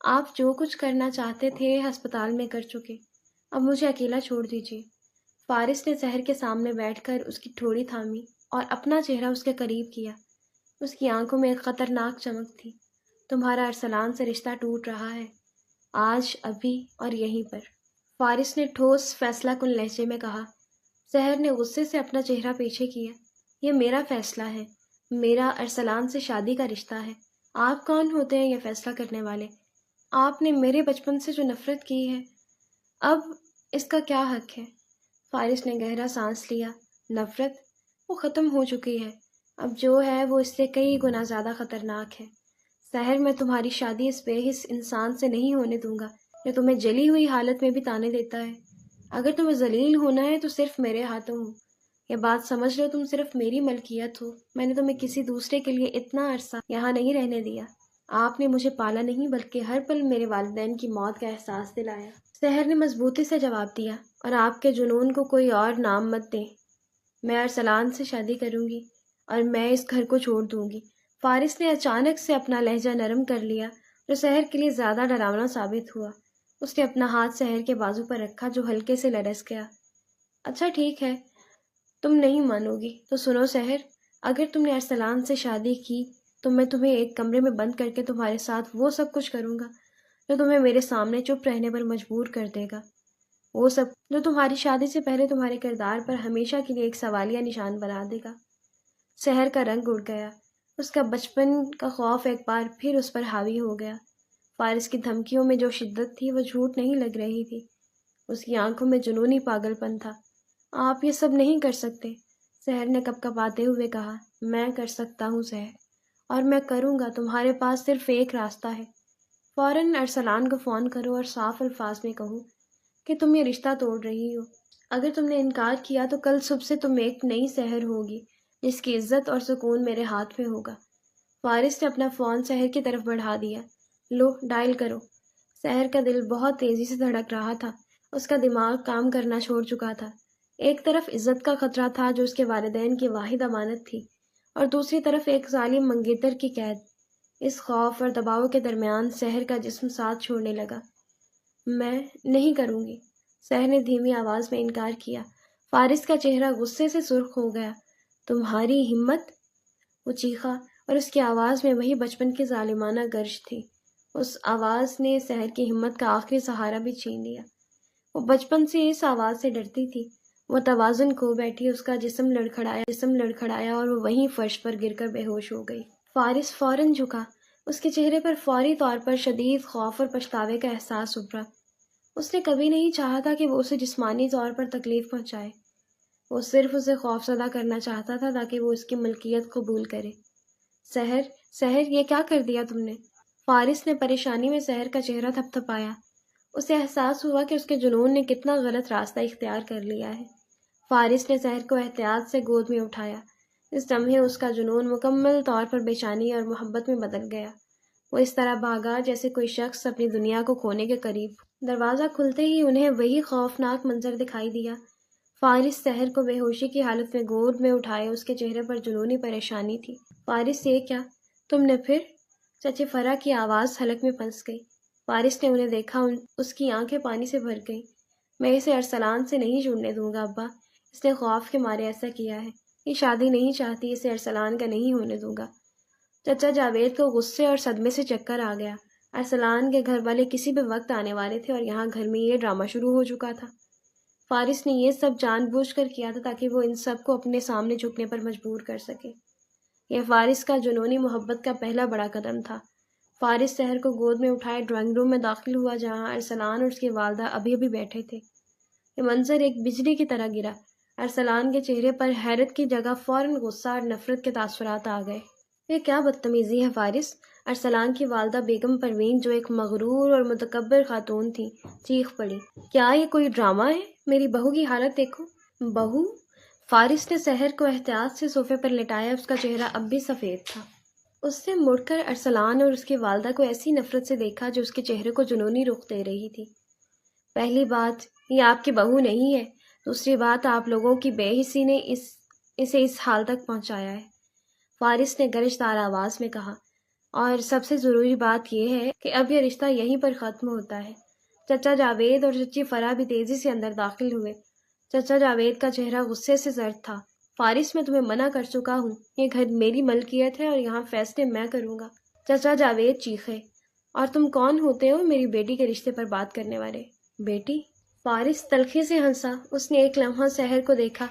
آپ جو کچھ کرنا چاہتے تھے ہسپتال میں کر چکے، اب مجھے اکیلا چھوڑ دیجیے۔ فارس نے سحر کے سامنے بیٹھ کر اس کی ٹھوڑی تھامی اور اپنا چہرہ اس کے قریب کیا۔ اس کی آنکھوں میں ایک خطرناک چمک تھی۔ تمہارا ارسلان سے رشتہ ٹوٹ رہا ہے، آج، ابھی اور یہیں پر، فارس نے ٹھوس فیصلہ کن لہجے میں کہا۔ سحر نے غصے سے اپنا چہرہ پیچھے کیا۔ یہ میرا فیصلہ ہے، میرا ارسلان سے شادی کا رشتہ ہے۔ آپ کون ہوتے ہیں یہ فیصلہ کرنے والے؟ آپ نے میرے بچپن سے جو نفرت کی ہے، اب اس کا کیا حق ہے؟ فارس نے گہرا سانس لیا۔ نفرت؟ وہ ختم ہو چکی ہے، اب جو ہے وہ اس سے کئی گنا زیادہ خطرناک ہے۔ سحر، میں تمہاری شادی اس بے حس انسان سے نہیں ہونے دوں گا جو تمہیں جلی ہوئی حالت میں بھی تانے دیتا ہے۔ اگر تمہیں ذلیل ہونا ہے تو صرف میرے ہاتھوں ہو۔ یہ بات سمجھ لو، تم صرف میری ملکیت ہو۔ میں نے تمہیں کسی دوسرے کے لیے اتنا عرصہ یہاں نہیں رہنے دیا۔ آپ نے مجھے پالا نہیں بلکہ ہر پل میرے والدین کی موت کا احساس دلایا۔ سحر نے مضبوطی سے جواب دیا، اور آپ کے جنون کو کوئی اور نام مت دیں۔ میں ارسلان سے شادی کروں گی اور میں اس گھر کو چھوڑ دوں گی۔ فارس نے اچانک سے اپنا لہجہ نرم کر لیا، جو سحر کے لیے زیادہ ڈراونا ثابت ہوا۔ اس نے اپنا ہاتھ سحر کے بازو پر رکھا جو ہلکے سے لرز گیا۔ اچھا ٹھیک ہے، تم نہیں مانو گی تو سنو سحر، اگر تم نے ارسلان سے شادی کی تو میں تمہیں ایک کمرے میں بند کر کے تمہارے ساتھ وہ سب کچھ کروں گا جو تمہیں میرے سامنے چپ رہنے پر مجبور کر دے گا، وہ سب جو تمہاری شادی سے پہلے تمہارے کردار پر ہمیشہ کے لیے ایک سوالیہ نشان بنا دے گا۔ سحر کا رنگ اڑ گیا، اس کا بچپن کا خوف ایک بار پھر اس پر حاوی ہو گیا۔ فارس کی دھمکیوں میں جو شدت تھی وہ جھوٹ نہیں لگ رہی تھی، اس کی آنکھوں میں جنونی پاگل پن تھا۔ آپ یہ سب نہیں کر سکتے، سحر نے کپ کپاتے ہوئے کہا۔ میں کر سکتا ہوں سحر، اور میں کروں گا، تمہارے پاس صرف ایک راستہ ہے۔ فوراً ارسلان کو فون کرو اور صاف الفاظ میں کہو کہ تم یہ رشتہ توڑ رہی ہو۔ اگر تم نے انکار کیا تو کل صبح سے تم ایک نئی سحر ہوگی جس کی عزت اور سکون میرے ہاتھ میں ہوگا۔ فارس نے اپنا فون سحر کی طرف بڑھا دیا۔ لو، ڈائل کرو۔ سحر کا دل بہت تیزی سے دھڑک رہا تھا، اس کا دماغ کام کرنا چھوڑ چکا تھا۔ ایک طرف عزت کا خطرہ تھا جو اس کے والدین کی واحد امانت تھی، اور دوسری طرف ایک ظالم منگیتر کی قید۔ اس خوف اور دباؤ کے درمیان سحر کا جسم ساتھ چھوڑنے لگا۔ میں نہیں کروں گی، سحر نے دھیمی آواز میں انکار کیا۔ فارس کا چہرہ غصے سے سرخ ہو گیا۔ تمہاری ہمت؟ وہ چیخا، اور اس کی آواز میں وہی بچپن کی ظالمانہ گرج تھی۔ اس آواز نے سحر کی ہمت کا آخری سہارا بھی چھین لیا۔ وہ بچپن سے اس آواز سے ڈرتی تھی۔ وہ توازن کھو بیٹھی، اس کا جسم لڑکھڑایا اور وہ وہیں فرش پر گر کر بے ہوش ہو گئی۔ فارس فوراً جھکا، اس کے چہرے پر فوری طور پر شدید خوف اور پچھتاوے کا احساس ابھرا۔ اس نے کبھی نہیں چاہا تھا کہ وہ اسے جسمانی طور پر تکلیف پہنچائے، وہ صرف اسے خوفزدہ کرنا چاہتا تھا تاکہ وہ اس کی ملکیت قبول کرے۔ سحر، یہ کیا کر دیا تم نے؟ فارس نے پریشانی میں سحر کا چہرہ تھپ تھپایا۔ اسے احساس ہوا کہ اس کے جنون نے کتنا غلط راستہ اختیار کر لیا ہے۔ فارس نے سحر کو احتیاط سے گود میں اٹھایا۔ اس لمحے اس کا جنون مکمل طور پر بے چینی اور محبت میں بدل گیا۔ وہ اس طرح بھاگا جیسے کوئی شخص اپنی دنیا کو کھونے کے قریب۔ دروازہ کھلتے ہی انہیں وہی خوفناک منظر دکھائی دیا۔ فارس سحر کو بے ہوشی کی حالت میں گود میں اٹھائے، اس کے چہرے پر جنونی پریشانی تھی۔ فارس، یہ کیا؟ تم نے پھر؟ چچی فرا کی آواز حلق میں پھنس گئی۔ فارس نے انہیں دیکھا، اس کی آنکھیں پانی سے بھر گئیں۔ میں اسے ارسلان سے نہیں جڑنے دوں گا ابا، اس نے خوف کے مارے ایسا کیا ہے۔ یہ شادی نہیں چاہتی، اسے ارسلان کا نہیں ہونے دوں گا۔ چچا جاوید کو غصے اور صدمے سے چکر آ گیا۔ ارسلان کے گھر والے کسی بھی وقت آنے والے تھے اور یہاں گھر میں یہ ڈرامہ شروع ہو چکا تھا۔ فارس نے یہ سب جان بوجھ کر کیا تھا تاکہ وہ ان سب کو اپنے سامنے جھکنے پر مجبور کر سکے۔ یہ فارس کا جنونی محبت کا پہلا بڑا قدم تھا۔ فارس سحر کو گود میں اٹھائے ڈرائنگ روم میں داخل ہوا جہاں ارسلان اور اس کی والدہ ابھی ابھی بیٹھے تھے۔ یہ منظر ایک بجلی کی طرح گرا۔ ارسلان کے چہرے پر حیرت کی جگہ فوراً غصہ اور نفرت کے تاثرات آ گئے۔ یہ کیا بدتمیزی ہے فارس؟ ارسلان کی والدہ بیگم پروین، جو ایک مغرور اور متکبر خاتون تھی، چیخ پڑی۔ کیا یہ کوئی ڈرامہ ہے؟ میری بہو کی حالت دیکھو۔ بہو؟ فارس نے سحر کو احتیاط سے صوفے پر لٹایا، اس کا چہرہ اب بھی سفید تھا۔ اس نے مڑ کر ارسلان اور اس کی والدہ کو ایسی نفرت سے دیکھا جو اس کے چہرے کو جنونی رخ دے رہی تھی۔ پہلی بات، یہ آپ کی بہو نہیں ہے۔ دوسری بات، آپ لوگوں کی بے حسی نے اسے اس حال تک پہنچایا ہے، فارس نے گرجدار آواز میں کہا۔ اور سب سے ضروری بات یہ ہے کہ اب یہ رشتہ یہیں پر ختم ہوتا ہے۔ چچا جاوید اور چچی فرا بھی تیزی سے اندر داخل ہوئے۔ چچا جاوید کا چہرہ غصے سے زرد تھا۔ فارس، میں تمہیں منع کر چکا ہوں، یہ گھر میری ملکیت ہے اور یہاں فیصلے میں کروں گا۔ چچا جاوید چیخے۔ اور تم کون ہوتے ہو میری بیٹی کے رشتے پر بات کرنے والے؟ بیٹی؟ فارس تلخی سے ہنسا۔ اس نے ایک لمحہ سحر کو دیکھا،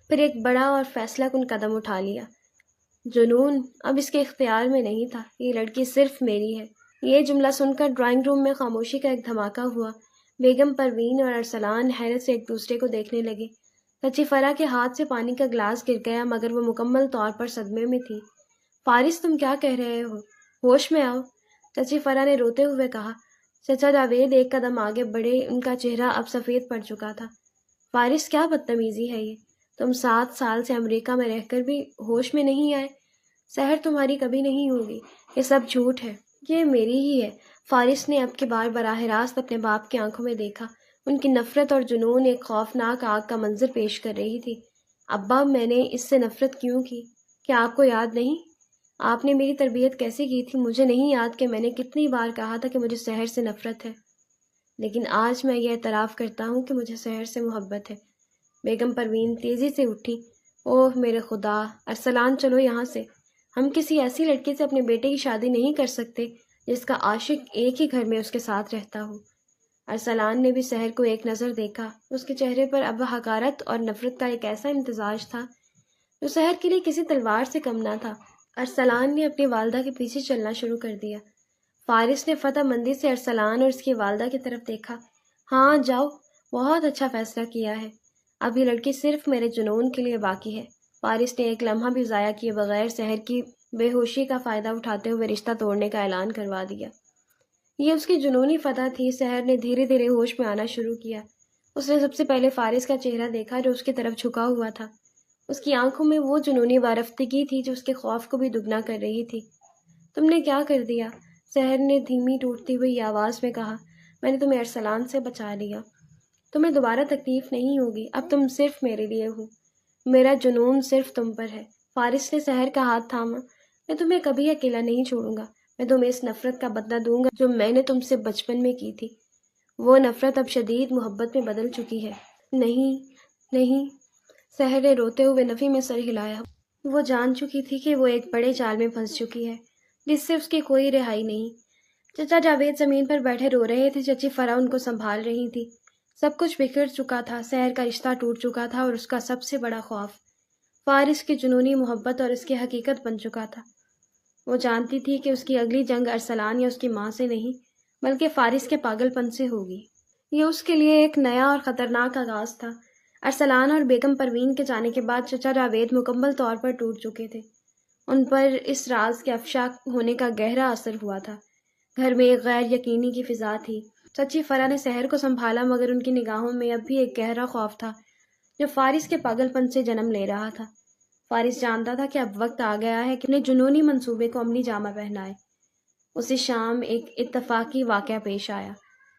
پھر ایک بڑا اور فیصلہ کن قدم اٹھا لیا۔ جنون اب اس کے اختیار میں نہیں تھا، یہ لڑکی صرف میری ہے۔ یہ جملہ سن کر ڈرائنگ روم میں خاموشی کا ایک دھماکہ ہوا۔ بیگم پروین اور ارسلان حیرت سے ایک دوسرے کو دیکھنے لگے۔ چچی فرا کے ہاتھ سے پانی کا گلاس گر گیا مگر وہ مکمل طور پر صدمے میں تھی۔ فارس، تم کیا کہہ رہے ہو؟ ہوش میں آؤ، چچی فرا نے روتے ہوئے کہا۔ چچا جاوید ایک قدم آگے بڑھے، ان کا چہرہ اب سفید پڑ چکا تھا۔ فارس، کیا بدتمیزی ہے یہ؟ تم 7 سال سے امریکہ میں رہ کر بھی ہوش میں نہیں آئے؟ سحر تمہاری کبھی نہیں ہوگی، یہ سب جھوٹ ہے۔ یہ میری ہی ہے۔ فارس نے اب کی بار براہ راست اپنے باپ کی آنکھوں میں دیکھا۔ ان کی نفرت اور جنون ایک خوفناک آگ کا منظر پیش کر رہی تھی۔ ابا، میں نے اس سے نفرت کیوں کی؟ کیا آپ کو یاد نہیں؟ آپ نے میری تربیت کیسے کی تھی؟ مجھے نہیں یاد کہ میں نے کتنی بار کہا تھا کہ مجھے سحر سے نفرت ہے، لیکن آج میں یہ اعتراف کرتا ہوں کہ مجھے سحر سے محبت ہے۔ بیگم پروین تیزی سے اٹھی۔ اوہ میرے خدا! ارسلان، چلو یہاں سے۔ ہم کسی ایسی لڑکی سے اپنے بیٹے کی شادی نہیں کر سکتے جس کا عاشق ایک ہی گھر میں اس کے ساتھ رہتا ہو۔ ارسلان نے بھی سحر کو ایک نظر دیکھا۔ اس کے چہرے پر اب حقارت اور نفرت کا ایک ایسا امتزاج تھا جو سحر کے لیے کسی تلوار سے کم نہ تھا۔ ارسلان نے اپنی والدہ کے پیچھے چلنا شروع کر دیا۔ فارس نے فتح مندی سے ارسلان اور اس کی والدہ کی طرف دیکھا۔ ہاں جاؤ، بہت اچھا فیصلہ کیا ہے۔ اب یہ لڑکی صرف میرے جنون کے لیے باقی ہے۔ فارس نے ایک لمحہ بھی ضائع کیے بغیر سحر کی بے ہوشی کا فائدہ اٹھاتے ہوئے رشتہ توڑنے کا اعلان کروا دیا۔ یہ اس کی جنونی فتح تھی۔ سحر نے دھیرے دھیرے ہوش میں آنا شروع کیا۔ اس نے سب سے پہلے فارس کا چہرہ دیکھا جو اس کی طرف جھکا ہوا تھا۔ اس کی آنکھوں میں وہ جنونی وارفتگی تھی جو اس کے خوف کو بھی دگنا کر رہی تھی۔ تم نے کیا کر دیا؟ سحر نے دھیمی ٹوٹتی ہوئی آواز میں کہا۔ میں نے تمہیں ارسلان سے بچا لیا۔ تمہیں دوبارہ تکلیف نہیں ہوگی۔ اب تم صرف میرے لیے ہو۔ میرا جنون صرف تم پر ہے۔ فارس نے سحر کا ہاتھ تھاما۔ میں تمہیں کبھی اکیلا نہیں چھوڑوں گا۔ میں تمہیں اس نفرت کا بدلہ دوں گا جو میں نے تم سے بچپن میں کی تھی۔ وہ نفرت اب شدید محبت میں بدل چکی ہے۔ نہیں، نہیں، سحر نے روتے ہوئے نفی میں سر ہلایا۔ وہ جان چکی تھی کہ وہ ایک بڑے جال میں پھنس چکی ہے جس سے اس کی کوئی رہائی نہیں۔ چچا جاوید زمین پر بیٹھے رو رہے تھے۔ چچی فرح ان کو سنبھال رہی تھی۔ سب کچھ بکھر چکا تھا۔ سحر کا رشتہ ٹوٹ چکا تھا اور اس کا سب سے بڑا خوف فارس کی جنونی محبت اور اس کی حقیقت بن چکا تھا۔ وہ جانتی تھی کہ اس کی اگلی جنگ ارسلان یا اس کی ماں سے نہیں بلکہ فارس کے پاگل پن سے ہوگی۔ یہ اس کے لیے ایک نیا اور خطرناک آغاز تھا۔ ارسلان اور بیگم پروین کے جانے کے بعد چچا جاوید مکمل طور پر ٹوٹ چکے تھے۔ ان پر اس راز کے افشا ہونے کا گہرا اثر ہوا تھا۔ گھر میں ایک غیر یقینی کی فضا تھی۔ چچی فرح نے سحر کو سنبھالا مگر ان کی نگاہوں میں اب بھی ایک گہرا خوف تھا جو فارس کے پاگل پن سے جنم لے رہا تھا۔ فارس جانتا تھا کہ اب وقت آ گیا ہے کہ اپنے جنونی منصوبے کو عملی جامہ پہنائے۔ اسی شام ایک اتفاقی واقعہ پیش آیا۔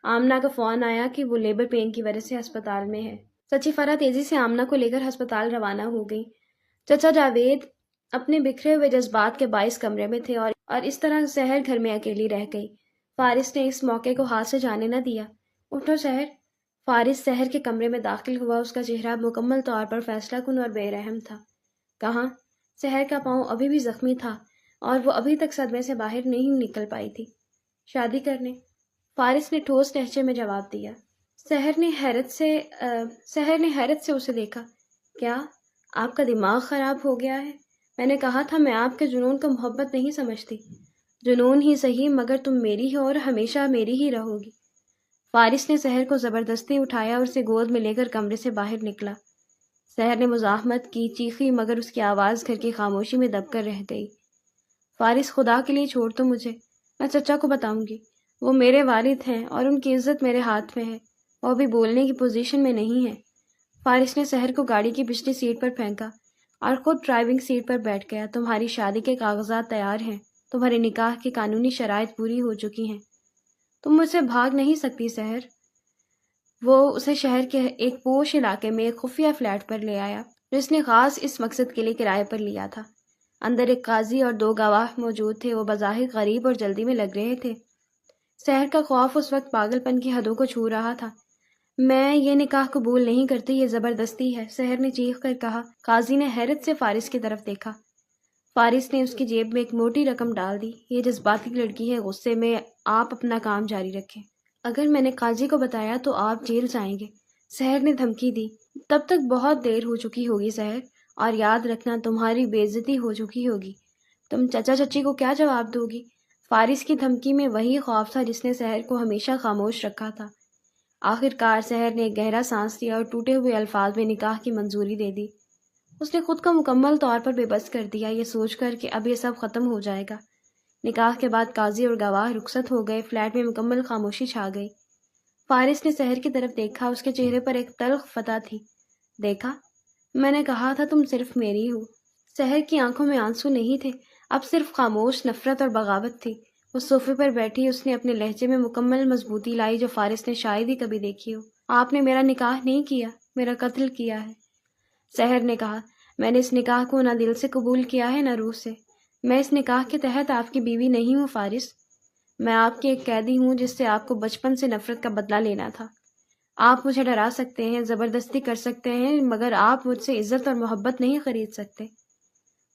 آمنہ کا فون آیا کہ وہ لیبر پین کی وجہ سے ہسپتال میں ہے۔ چچی فرح تیزی سے آمنہ کو لے کر ہسپتال روانہ ہو گئی۔ چچا جاوید اپنے بکھرے ہوئے جذبات کے باعث کمرے میں تھے اور اس طرح سحر گھر میں اکیلی رہ گئی۔ فارس نے اس موقع کو ہاتھ سے جانے نہ دیا۔ اٹھو سحر۔ فارس سحر کے کمرے میں داخل ہوا۔ اس کا چہرہ مکمل طور پر فیصلہ کن اور بے رحم تھا۔ کہاں؟ سحر کا پاؤں ابھی بھی زخمی تھا اور وہ ابھی تک صدمے سے باہر نہیں نکل پائی تھی۔ شادی کرنے؟ فارس نے ٹھوس لہجے میں جواب دیا۔ سحر نے حیرت سے اسے دیکھا۔ کیا آپ کا دماغ خراب ہو گیا ہے؟ میں نے کہا تھا میں آپ کے جنون کو محبت نہیں سمجھتی۔ جنون ہی صحیح مگر تم میری ہو اور ہمیشہ میری ہی رہو گی۔ فارس نے سحر کو زبردستی اٹھایا اور اسے گود میں لے کر کمرے سے باہر نکلا۔ سحر نے مزاحمت کی، چیخی مگر اس کی آواز گھر کی خاموشی میں دب کر رہ گئی۔ فارس، خدا کے لیے چھوڑ دو مجھے۔ میں چچا کو بتاؤں گی۔ وہ میرے والد ہیں اور ان کی عزت میرے ہاتھ میں ہے۔ وہ بھی بولنے کی پوزیشن میں نہیں ہے۔ فارس نے سحر کو گاڑی کی پچھلی سیٹ پر پھینکا اور خود ڈرائیونگ سیٹ پر بیٹھ گیا۔ تمہاری شادی کے کاغذات تیار ہیں۔ تمہارے نکاح کی قانونی شرائط پوری ہو چکی ہیں۔ تم مجھ سے بھاگ نہیں سکتی سحر۔ وہ اسے شہر کے ایک پوش علاقے میں ایک خفیہ فلیٹ پر لے آیا جو اس نے خاص اس مقصد کے لیے کرائے پر لیا تھا۔ اندر ایک قاضی اور 2 گواہ موجود تھے۔ وہ بظاہر غریب اور جلدی میں لگ رہے تھے۔ سحر کا خوف اس وقت پاگل پن کی حدوں کو چھو رہا تھا۔ میں یہ نکاح قبول نہیں کرتی، یہ زبردستی ہے، سحر نے چیخ کر کہا۔ قاضی نے حیرت سے فارس کی طرف دیکھا۔ فارس نے اس کی جیب میں ایک موٹی رقم ڈال دی۔ یہ جذباتی لڑکی ہے، غصے میں آپ اپنا کام جاری رکھیں۔ اگر میں نے قاضی کو بتایا تو آپ جیل جائیں گے، سحر نے دھمکی دی۔ تب تک بہت دیر ہو چکی ہوگی سحر، اور یاد رکھنا تمہاری بے عزتی ہو چکی ہوگی۔ تم چچا چچی کو کیا جواب دو گی؟ فارس کی دھمکی میں وہی خوف تھا جس نے سحر کو ہمیشہ خاموش رکھا تھا۔ آخر کار سحر نے ایک گہرا سانس لیا اور ٹوٹے ہوئے الفاظ میں نکاح کی منظوری دے دی۔ اس نے خود کو مکمل طور پر بے بس کر دیا، یہ سوچ کر کہ اب یہ سب ختم ہو جائے گا۔ نکاح کے بعد قاضی اور گواہ رخصت ہو گئے۔ فلیٹ میں مکمل خاموشی چھا گئی۔ فارس نے سحر کی طرف دیکھا۔ اس کے چہرے پر ایک تلخ فتح تھی۔ دیکھا، میں نے کہا تھا تم صرف میری ہو۔ سحر کی آنکھوں میں آنسو نہیں تھے، اب صرف خاموش نفرت اور بغاوت تھی۔ وہ صوفے پر بیٹھی اس نے اپنے لہجے میں مکمل مضبوطی لائی جو فارس نے شاید ہی کبھی دیکھی ہو۔ آپ نے میرا نکاح نہیں کیا، میرا قتل کیا ہے۔ سحر نے کہا، میں نے اس نکاح کو نہ دل سے قبول کیا ہے نہ روح سے۔ میں اس نکاح کے تحت آپ کی بیوی نہیں ہوں فارس۔ میں آپ کی ایک قیدی ہوں جس سے آپ کو بچپن سے نفرت کا بدلہ لینا تھا۔ آپ مجھے ڈرا سکتے ہیں، زبردستی کر سکتے ہیں، مگر آپ مجھ سے عزت اور محبت نہیں خرید سکتے۔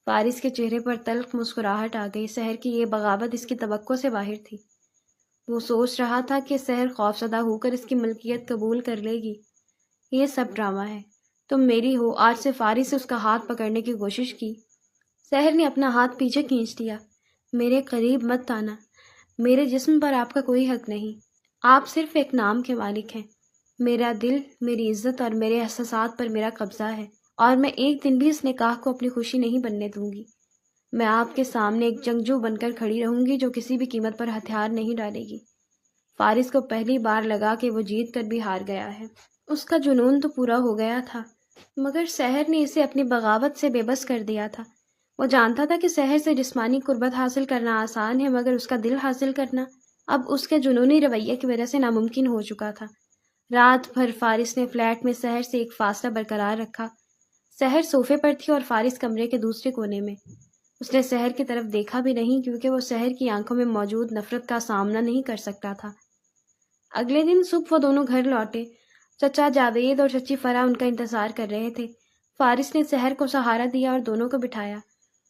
فارس کے چہرے پر تلخ مسکراہٹ آ گئی۔ سحر کی یہ بغاوت اس کی توقع سے باہر تھی۔ وہ سوچ رہا تھا کہ سحر خوفزدہ ہو کر اس کی ملکیت قبول کر لے گی۔ یہ سب ڈرامہ ہے، تم میری ہو۔ آج سے فارس سے اس کا ہاتھ پکڑنے کی کوشش کی۔ سحر نے اپنا ہاتھ پیچھے کھینچ لیا۔ میرے قریب مت آنا، میرے جسم پر آپ کا کوئی حق نہیں۔ آپ صرف ایک نام کے مالک ہیں۔ میرا دل، میری عزت اور میرے احساسات پر میرا قبضہ ہے، اور میں ایک دن بھی اس نکاح کو اپنی خوشی نہیں بننے دوں گی۔ میں آپ کے سامنے ایک جنگجو بن کر کھڑی رہوں گی جو کسی بھی قیمت پر ہتھیار نہیں ڈالے گی۔ فارس کو پہلی بار لگا کہ وہ جیت کر بھی ہار گیا ہے۔ اس کا جنون تو پورا ہو گیا تھا، مگر سحر نے اسے اپنی بغاوت سے بے بس کر دیا تھا۔ وہ جانتا تھا کہ سحر سے جسمانی قربت حاصل کرنا آسان ہے، مگر اس کا دل حاصل کرنا اب اس کے جنونی رویے کی وجہ سے ناممکن ہو چکا تھا۔ رات بھر فارس نے فلیٹ میں سحر سے ایک فاصلہ برقرار رکھا۔ سحر صوفے پر تھی اور فارس کمرے کے دوسرے کونے میں۔ اس نے سحر کی طرف دیکھا بھی نہیں کیونکہ وہ سحر کی آنکھوں میں موجود نفرت کا سامنا نہیں کر سکتا تھا۔ اگلے دن صبح وہ دونوں گھر لوٹے۔ چچا جاوید اور چچی فرح ان کا انتظار کر رہے تھے۔ فارس نے سحر کو سہارا دیا اور دونوں کو بٹھایا۔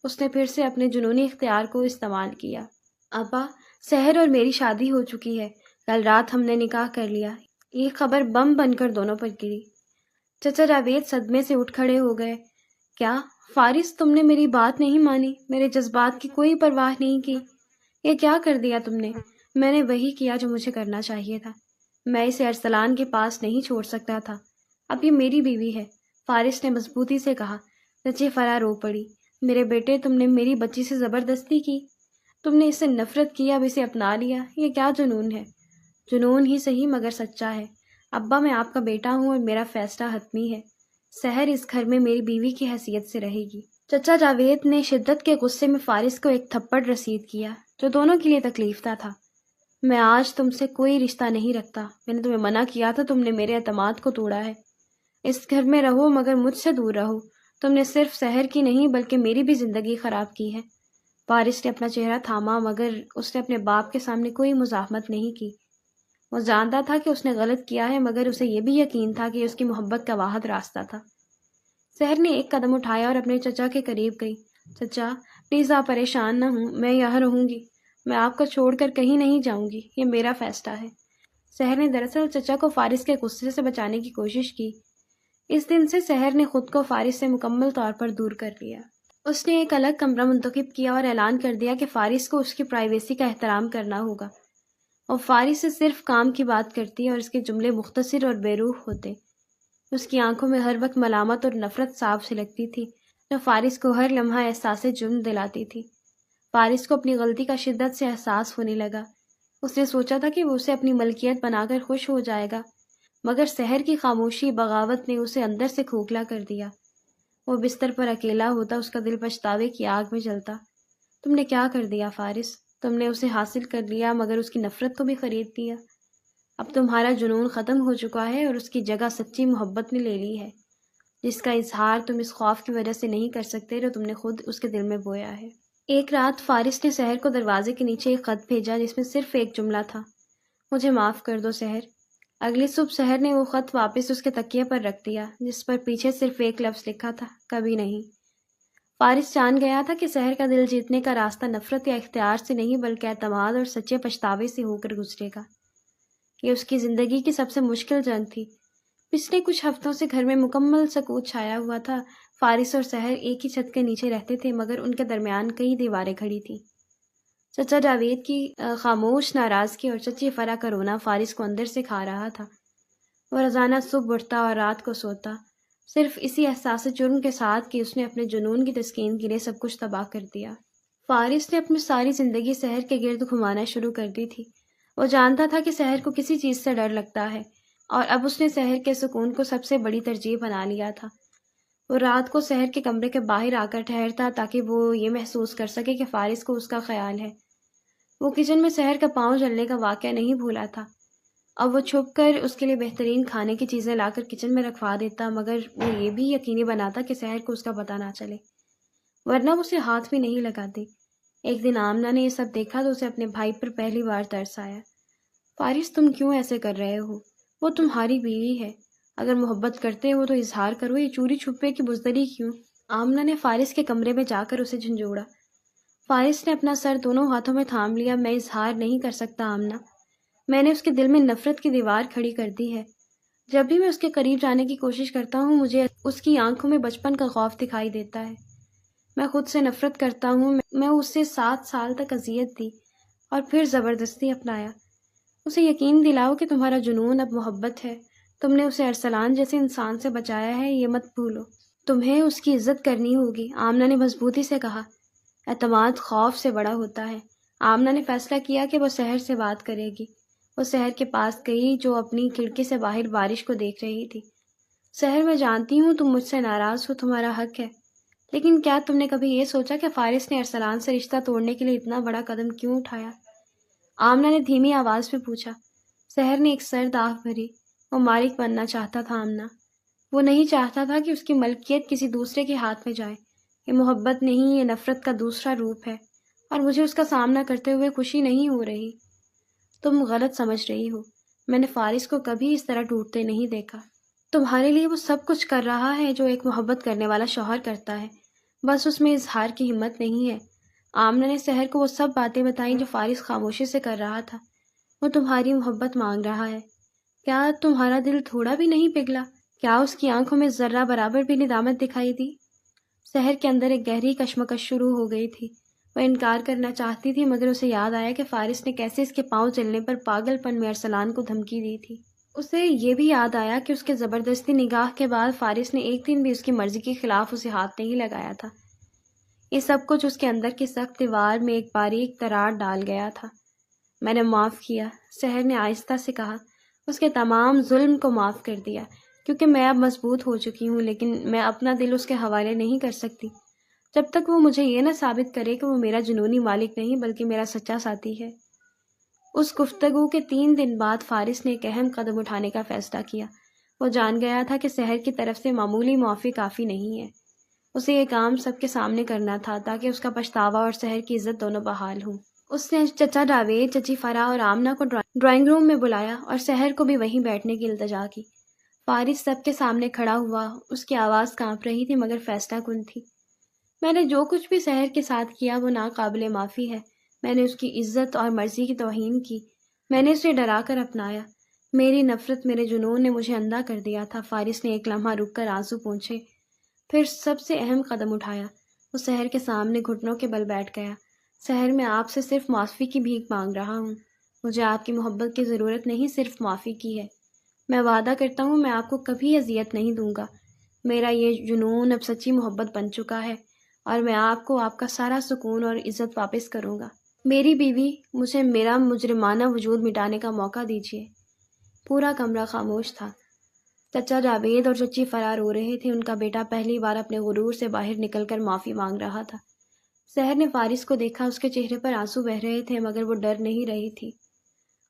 اس نے پھر سے اپنے جنونی اختیار کو استعمال کیا۔ ابا، سحر اور میری شادی ہو چکی ہے۔ کل رات ہم نے نکاح کر لیا۔ یہ خبر بم بن کر دونوں پر گری۔ چچا جاوید صدمے سے اٹھ کھڑے ہو گئے۔ کیا فارس، تم نے میری بات نہیں مانی، میرے جذبات کی کوئی پرواہ نہیں کی؟ یہ کیا کر دیا تم نے؟ میں نے وہی کیا جو مجھے کرنا چاہیے تھا۔ میں اسے ارسلان کے پاس نہیں چھوڑ سکتا تھا۔ اب یہ میری بیوی ہے، فارس نے مضبوطی سے کہا۔ چچی فرح رو پڑی۔ میرے بیٹے، تم نے میری بچی سے زبردستی کی، تم نے اس سے نفرت کی، اب اسے اپنا لیا۔ یہ کیا جنون ہے؟ جنون ہی صحیح مگر سچا ہے۔ ابا، میں آپ کا بیٹا ہوں اور میرا فیصلہ حتمی ہے۔ سحر اس گھر میں میری بیوی کی حیثیت سے رہے گی۔ چچا جاوید نے شدت کے غصے میں فارس کو ایک تھپڑ رسید کیا جو دونوں کے لیے تکلیف دہ تھا۔ میں آج تم سے کوئی رشتہ نہیں رکھتا۔ میں نے تمہیں منع کیا تھا، تم نے میرے اعتماد کو توڑا ہے۔ اس گھر میں رہو مگر مجھ سے دور رہو۔ تم نے صرف سحر کی نہیں بلکہ میری بھی زندگی خراب کی ہے۔ فارس نے اپنا چہرہ تھاما مگر اس نے اپنے باپ کے سامنے کوئی مزاحمت نہیں کی۔ وہ جانتا تھا کہ اس نے غلط کیا ہے مگر اسے یہ بھی یقین تھا کہ اس کی محبت کا واحد راستہ تھا۔ سحر نے ایک قدم اٹھایا اور اپنے چچا کے قریب گئی۔ چچا، پلیز آپ پریشان نہ ہوں، میں یہاں رہوں گی۔ میں آپ کو چھوڑ کر کہیں نہیں جاؤں گی، یہ میرا فیصلہ ہے۔ سحر نے دراصل چچا کو فارس کے غصے سے بچانے کی کوشش کی۔ اس دن سے سحر نے خود کو فارس سے مکمل طور پر دور کر لیا۔ اس نے ایک الگ کمرہ منتخب کیا اور اعلان کر دیا کہ فارس کو اس کی پرائیویسی کا احترام کرنا ہوگا۔ اور فارس سے صرف کام کی بات کرتی اور اس کے جملے مختصر اور بے روح ہوتے۔ اس کی آنکھوں میں ہر وقت ملامت اور نفرت صاف سے لگتی تھی جو فارس کو ہر لمحہ احساس جرم دلاتی تھی۔ فارس کو اپنی غلطی کا شدت سے احساس ہونے لگا۔ اس نے سوچا تھا کہ وہ اسے اپنی ملکیت بنا کر خوش ہو جائے گا، مگر سحر کی خاموشی بغاوت نے اسے اندر سے کھوکھلا کر دیا۔ وہ بستر پر اکیلا ہوتا، اس کا دل پچھتاوے کی آگ میں جلتا۔ تم نے کیا کر دیا فارس؟ تم نے اسے حاصل کر لیا مگر اس کی نفرت کو بھی خرید دیا۔ اب تمہارا جنون ختم ہو چکا ہے اور اس کی جگہ سچی محبت نے لے لی ہے، جس کا اظہار تم اس خوف کی وجہ سے نہیں کر سکتے جو تم نے خود اس کے دل میں بویا ہے۔ ایک رات فارس نے سحر کو دروازے کے نیچے ایک خط بھیجا جس میں صرف ایک جملہ تھا، مجھے معاف کر دو سحر۔ اگلی صبح سحر نے وہ خط واپس اس کے تکیے پر رکھ دیا جس پر پیچھے صرف ایک لفظ لکھا تھا، کبھی نہیں۔ فارس جان گیا تھا کہ سحر کا دل جیتنے کا راستہ نفرت یا اختیار سے نہیں بلکہ اعتماد اور سچے پچھتاوے سے ہو کر گزرے گا۔ یہ اس کی زندگی کی سب سے مشکل جنگ تھی۔ پچھلے کچھ ہفتوں سے گھر میں مکمل سکوت چھایا ہوا تھا۔ فارس اور سحر ایک ہی چھت کے نیچے رہتے تھے مگر ان کے درمیان کئی دیواریں کھڑی تھیں۔ چچا جاوید کی خاموش ناراضگی اور چچی فرح کا رونا فارس کو اندر سے کھا رہا تھا۔ وہ روزانہ صبح اٹھتا اور رات کو سوتا، صرف اسی احساس جرم کے ساتھ کہ اس نے اپنے جنون کی تسکین کے لیے سب کچھ تباہ کر دیا۔ فارس نے اپنی ساری زندگی سحر کے گرد گھمانا شروع کر دی تھی۔ وہ جانتا تھا کہ سحر کو کسی چیز سے ڈر لگتا ہے اور اب اس نے سحر کے سکون کو سب سے بڑی ترجیح بنا لیا تھا۔ وہ رات کو سحر کے کمرے کے باہر آ کر ٹھہرتا تاکہ وہ یہ محسوس کر سکے کہ فارس کو اس کا خیال ہے۔ وہ کچن میں سحر کا پاؤں جلنے کا واقعہ نہیں بھولا تھا۔ اب وہ چھپ کر اس کے لیے بہترین کھانے کی چیزیں لا کر کچن میں رکھوا دیتا، مگر وہ یہ بھی یقینی بناتا کہ سحر کو اس کا پتہ نہ چلے، ورنہ وہ اسے ہاتھ بھی نہیں لگاتی۔ ایک دن آمنہ نے یہ سب دیکھا تو اسے اپنے بھائی پر پہلی بار ترس آیا۔ فارس، تم کیوں ایسے کر رہے ہو؟ وہ تمہاری بیوی ہے، اگر محبت کرتے ہو تو اظہار کرو، یہ چوری چھپے کی بزدلی کیوں؟ آمنہ نے فارس کے کمرے میں جا کر اسے جھنجھوڑا۔ فارس نے اپنا سر دونوں ہاتھوں میں تھام لیا۔ میں اظہار نہیں کر سکتا آمنہ، میں نے اس کے دل میں نفرت کی دیوار کھڑی کر دی ہے۔ جب بھی میں اس کے قریب جانے کی کوشش کرتا ہوں مجھے اس کی آنکھوں میں بچپن کا خوف دکھائی دیتا ہے۔ میں خود سے نفرت کرتا ہوں۔ میں اسے 7 سال تک اذیت دی اور پھر زبردستی اپنایا۔ اسے یقین دلاؤ کہ تمہارا جنون اب محبت ہے۔ تم نے اسے ارسلان جیسے انسان سے بچایا ہے، یہ مت بھولو۔ تمہیں اس کی عزت کرنی ہوگی، آمنہ نے مضبوطی سے کہا۔ اعتماد خوف سے بڑا ہوتا ہے۔ آمنہ نے فیصلہ کیا کہ وہ سحر سے بات کرے گی۔ وہ سحر کے پاس گئی جو اپنی کھڑکی سے باہر بارش کو دیکھ رہی تھی۔ سحر، میں جانتی ہوں تم مجھ سے ناراض ہو، تمہارا حق ہے، لیکن کیا تم نے کبھی یہ سوچا کہ فارس نے ارسلان سے رشتہ توڑنے کے لیے اتنا بڑا قدم کیوں اٹھایا؟ آمنہ نے دھیمی آواز میں پوچھا۔ سحر نے ایک سرد آہ بھری۔ وہ مالک بننا چاہتا تھا آمنہ، وہ نہیں چاہتا تھا کہ اس کی ملکیت کسی دوسرے کے ہاتھ میں جائے۔ یہ محبت نہیں، یہ نفرت کا دوسرا روپ ہے، اور مجھے اس کا سامنا کرتے ہوئے خوشی نہیں ہو رہی۔ تم غلط سمجھ رہی ہو، میں نے فارس کو کبھی اس طرح ٹوٹتے نہیں دیکھا۔ تمہارے لیے وہ سب کچھ کر رہا ہے جو ایک محبت کرنے والا شوہر کرتا ہے، بس اس میں اظہار کی ہمت نہیں ہے۔ آمنہ نے سحر کو وہ سب باتیں بتائیں جو فارس خاموشی سے کر رہا تھا۔ وہ تمہاری محبت مانگ رہا ہے، کیا تمہارا دل تھوڑا بھی نہیں پگھلا؟ کیا اس کی آنکھوں میں ذرہ برابر بھی ندامت دکھائی دی؟ سحر کے اندر ایک گہری کشمکش شروع ہو گئی تھی۔ وہ انکار کرنا چاہتی تھی، مگر اسے یاد آیا کہ فارس نے کیسے اس کے پاؤں چلنے پر پاگل پن میں ارسلان کو دھمکی دی تھی۔ اسے یہ بھی یاد آیا کہ اس کے زبردستی نگاہ کے بعد فارس نے ایک دن بھی اس کی مرضی کے خلاف اسے ہاتھ نہیں لگایا تھا۔ یہ سب کچھ اس کے اندر کی سخت دیوار میں ایک باریک دراڑ ڈال گیا تھا۔ میں نے معاف کیا، سحر نے آہستہ سے کہا۔ اس کے تمام ظلم کو معاف کر دیا، کیونکہ میں اب مضبوط ہو چکی ہوں، لیکن میں اپنا دل اس کے حوالے نہیں کر سکتی جب تک وہ مجھے یہ نہ ثابت کرے کہ وہ میرا جنونی مالک نہیں بلکہ میرا سچا ساتھی ہے۔ اس گفتگو کے 3 دن بعد فارس نے ایک اہم قدم اٹھانے کا فیصلہ کیا۔ وہ جان گیا تھا کہ سحر کی طرف سے معمولی معافی کافی نہیں ہے۔ اسے یہ کام سب کے سامنے کرنا تھا تاکہ اس کا پچھتاوا اور سحر کی عزت دونوں بحال ہوں۔ اس نے چچا جاوید، چچی فرح اور آمنہ کو ڈرائنگ روم میں بلایا اور سحر کو بھی وہیں بیٹھنے کی التجا کی۔ فارس سب کے سامنے کھڑا ہوا، اس کی آواز کانپ رہی تھی مگر فیصلہ کن تھی۔ میں نے جو کچھ بھی سحر کے ساتھ کیا وہ ناقابل معافی ہے۔ میں نے اس کی عزت اور مرضی کی توہین کی، میں نے اسے ڈرا کر اپنایا۔ میری نفرت، میرے جنون نے مجھے اندھا کر دیا تھا۔ فارس نے ایک لمحہ رک کر آنسو پونچھے، پھر سب سے اہم قدم اٹھایا۔ وہ سحر کے سامنے گھٹنوں کے بل بیٹھ گیا۔ سحر، میں آپ سے صرف معافی کی بھیک مانگ رہا ہوں۔ مجھے آپ کی محبت کی ضرورت نہیں، صرف معافی کی ہے۔ میں وعدہ کرتا ہوں میں آپ کو کبھی اذیت نہیں دوں گا۔ میرا یہ جنون اب سچی محبت بن چکا ہے، اور میں آپ کو آپ کا سارا سکون اور عزت واپس کروں گا۔ میری بیوی، مجھے میرا مجرمانہ وجود مٹانے کا موقع دیجیے۔ پورا کمرہ خاموش تھا۔ چچا جاوید اور چچی فرح رو رہے تھے۔ ان کا بیٹا پہلی بار اپنے غرور سے باہر نکل کر معافی مانگ رہا تھا۔ سحر نے فارس کو دیکھا، اس کے چہرے پر آنسو بہہ رہے تھے مگر وہ ڈر نہیں رہی تھی۔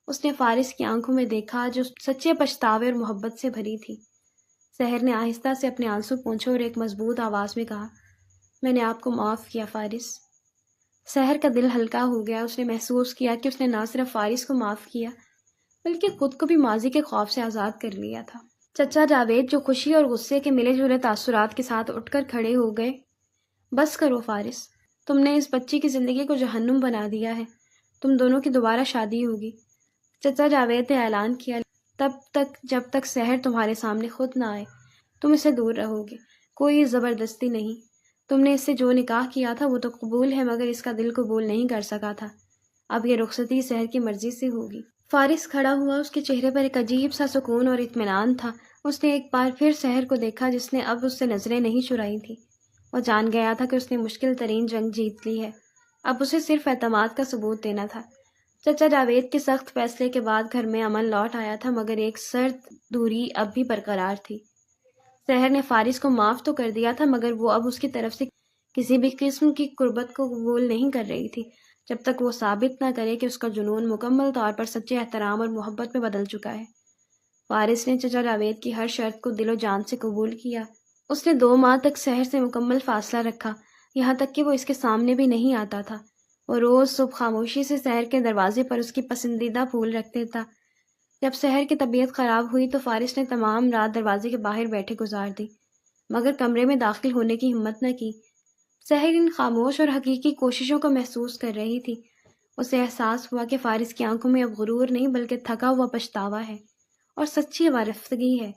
اس نے فارس کی آنکھوں میں دیکھا جو سچے پچھتاوے اور محبت سے بھری تھی۔ سحر نے آہستہ سے اپنے آنسو پونچھے اور ایک مضبوط آواز میں کہا، میں نے آپ کو معاف کیا فارس۔ سحر کا دل ہلکا ہو گیا۔ اس نے محسوس کیا کہ اس نے نہ صرف فارس کو معاف کیا بلکہ خود کو بھی ماضی کے خوف سے آزاد کر لیا تھا۔ چچا جاوید، جو خوشی اور غصے کے ملے جلے تاثرات کے ساتھ اٹھ کر کھڑے ہو گئے، بس کرو فارس، تم نے اس بچی کی زندگی کو جہنم بنا دیا ہے۔ تم دونوں کی دوبارہ شادی ہوگی۔ چچا جاوید نے اعلان کیا، تب تک جب تک سحر تمہارے سامنے خود نہ آئے تم اسے دور رہو گے، کوئی زبردستی نہیں۔ تم نے اس سے جو نکاح کیا تھا وہ تو قبول ہے مگر اس کا دل قبول نہیں کر سکا تھا۔ اب یہ رخصتی سحر کی مرضی سے ہوگی۔ فارس کھڑا ہوا، اس کے چہرے پر ایک عجیب سا سکون اور اطمینان تھا۔ اس نے ایک بار پھر سحر کو دیکھا جس نے اب اس سے نظریں نہیں چرائی تھیں۔ وہ جان گیا تھا کہ اس نے مشکل ترین جنگ جیت لی ہے، اب اسے صرف اعتماد کا ثبوت دینا تھا۔ چچا جاوید کے سخت فیصلے کے بعد گھر میں امن لوٹ آیا تھا مگر ایک سرد دوری اب بھی برقرار تھی۔ سحر نے فارس کو معاف تو کر دیا تھا مگر وہ اب اس کی طرف سے کسی بھی قسم کی قربت کو قبول نہیں کر رہی تھی۔ جب تک وہ ثابت نہ کرے کہ اس کا جنون مکمل طور پر سچے احترام اور محبت میں بدل چکا ہے۔ فارس نے چچا جاوید کی ہر شرط کو دل و جان سے قبول کیا۔ اس نے 2 ماہ تک سحر سے مکمل فاصلہ رکھا، یہاں تک کہ وہ اس کے سامنے بھی نہیں آتا تھا۔ وہ روز صبح خاموشی سے سحر کے دروازے پر اس کی پسندیدہ پھول رکھتے تھا۔ جب سحر کی طبیعت خراب ہوئی تو فارس نے تمام رات دروازے کے باہر بیٹھے گزار دی، مگر کمرے میں داخل ہونے کی ہمت نہ کی۔ سحر ان خاموش اور حقیقی کوششوں کو محسوس کر رہی تھی۔ اسے احساس ہوا کہ فارس کی آنکھوں میں اب غرور نہیں بلکہ تھکا ہوا پچھتاوا ہے اور سچی وارفتگی ہے۔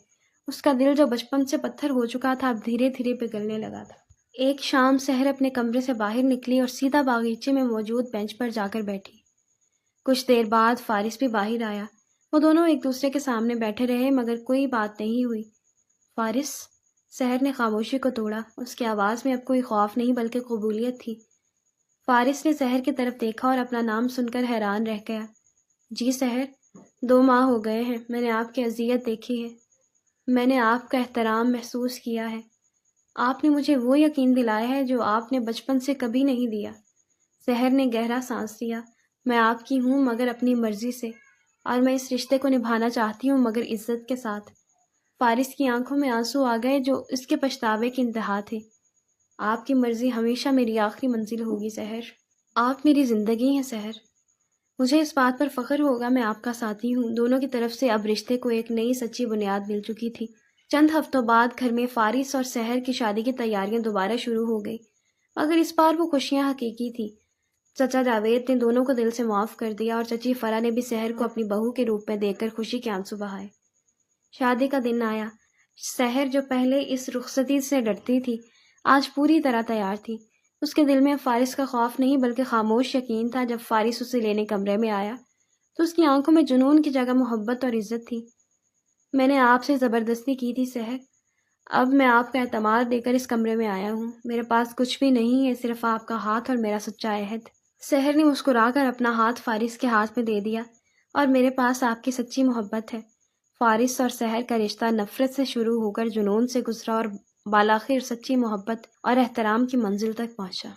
اس کا دل جو بچپن سے پتھر ہو چکا تھا اب دھیرے دھیرے پگھلنے لگا تھا۔ ایک شام سحر اپنے کمرے سے باہر نکلی اور سیدھا باغیچے میں موجود بینچ پر جا کر بیٹھی۔ کچھ دیر بعد فارس بھی باہر آیا۔ وہ دونوں ایک دوسرے کے سامنے بیٹھے رہے مگر کوئی بات نہیں ہوئی۔ فارس، سحر نے خاموشی کو توڑا۔ اس کی آواز میں اب کوئی خوف نہیں بلکہ قبولیت تھی۔ فارس نے سحر کی طرف دیکھا اور اپنا نام سن کر حیران رہ گیا۔ جی سحر، 2 ماہ ہو گئے ہیں، میں نے آپ کی اذیت دیکھی ہے، میں نے آپ کا احترام محسوس کیا ہے، آپ نے مجھے وہ یقین دلایا ہے جو آپ نے بچپن سے کبھی نہیں دیا۔ سحر نے گہرا سانس لیا۔ میں آپ کی ہوں مگر اپنی مرضی سے، اور میں اس رشتے کو نبھانا چاہتی ہوں مگر عزت کے ساتھ۔ فارس کی آنکھوں میں آنسو آ گئے جو اس کے پچھتاوے کی انتہا تھے۔ آپ کی مرضی ہمیشہ میری آخری منزل ہوگی سحر، آپ میری زندگی ہیں سحر، مجھے اس بات پر فخر ہوگا میں آپ کا ساتھی ہوں۔ دونوں کی طرف سے اب رشتے کو ایک نئی سچی بنیاد مل چکی تھی۔ چند ہفتوں بعد گھر میں فارس اور سحر کی شادی کی تیاریاں دوبارہ شروع ہو گئی، مگر اس بار وہ خوشیاں حقیقی تھیں۔ چچا جاوید نے دونوں کو دل سے معاف کر دیا اور چچی فرح نے بھی سحر کو اپنی بہو کے روپ میں دیکھ کر خوشی کے آنسو بہائے۔ شادی کا دن آیا۔ سحر جو پہلے اس رخصتی سے ڈرتی تھی آج پوری طرح تیار تھی۔ اس کے دل میں فارس کا خوف نہیں بلکہ خاموش یقین تھا۔ جب فارس اسے لینے کمرے میں آیا تو اس کی آنکھوں میں جنون کی جگہ محبت اور عزت تھی۔ میں نے آپ سے زبردستی کی تھی سحر، اب میں آپ کا اعتماد دے کر اس کمرے میں آیا ہوں۔ میرے پاس کچھ بھی نہیں ہے، صرف آپ کا ہاتھ اور میرا سچا عہد۔ سحر نے مسکرا کر اپنا ہاتھ فارس کے ہاتھ میں دے دیا۔ اور میرے پاس آپ کی سچی محبت ہے۔ فارس اور سحر کا رشتہ نفرت سے شروع ہو کر جنون سے گزرا اور بالآخر سچی محبت اور احترام کی منزل تک پہنچا۔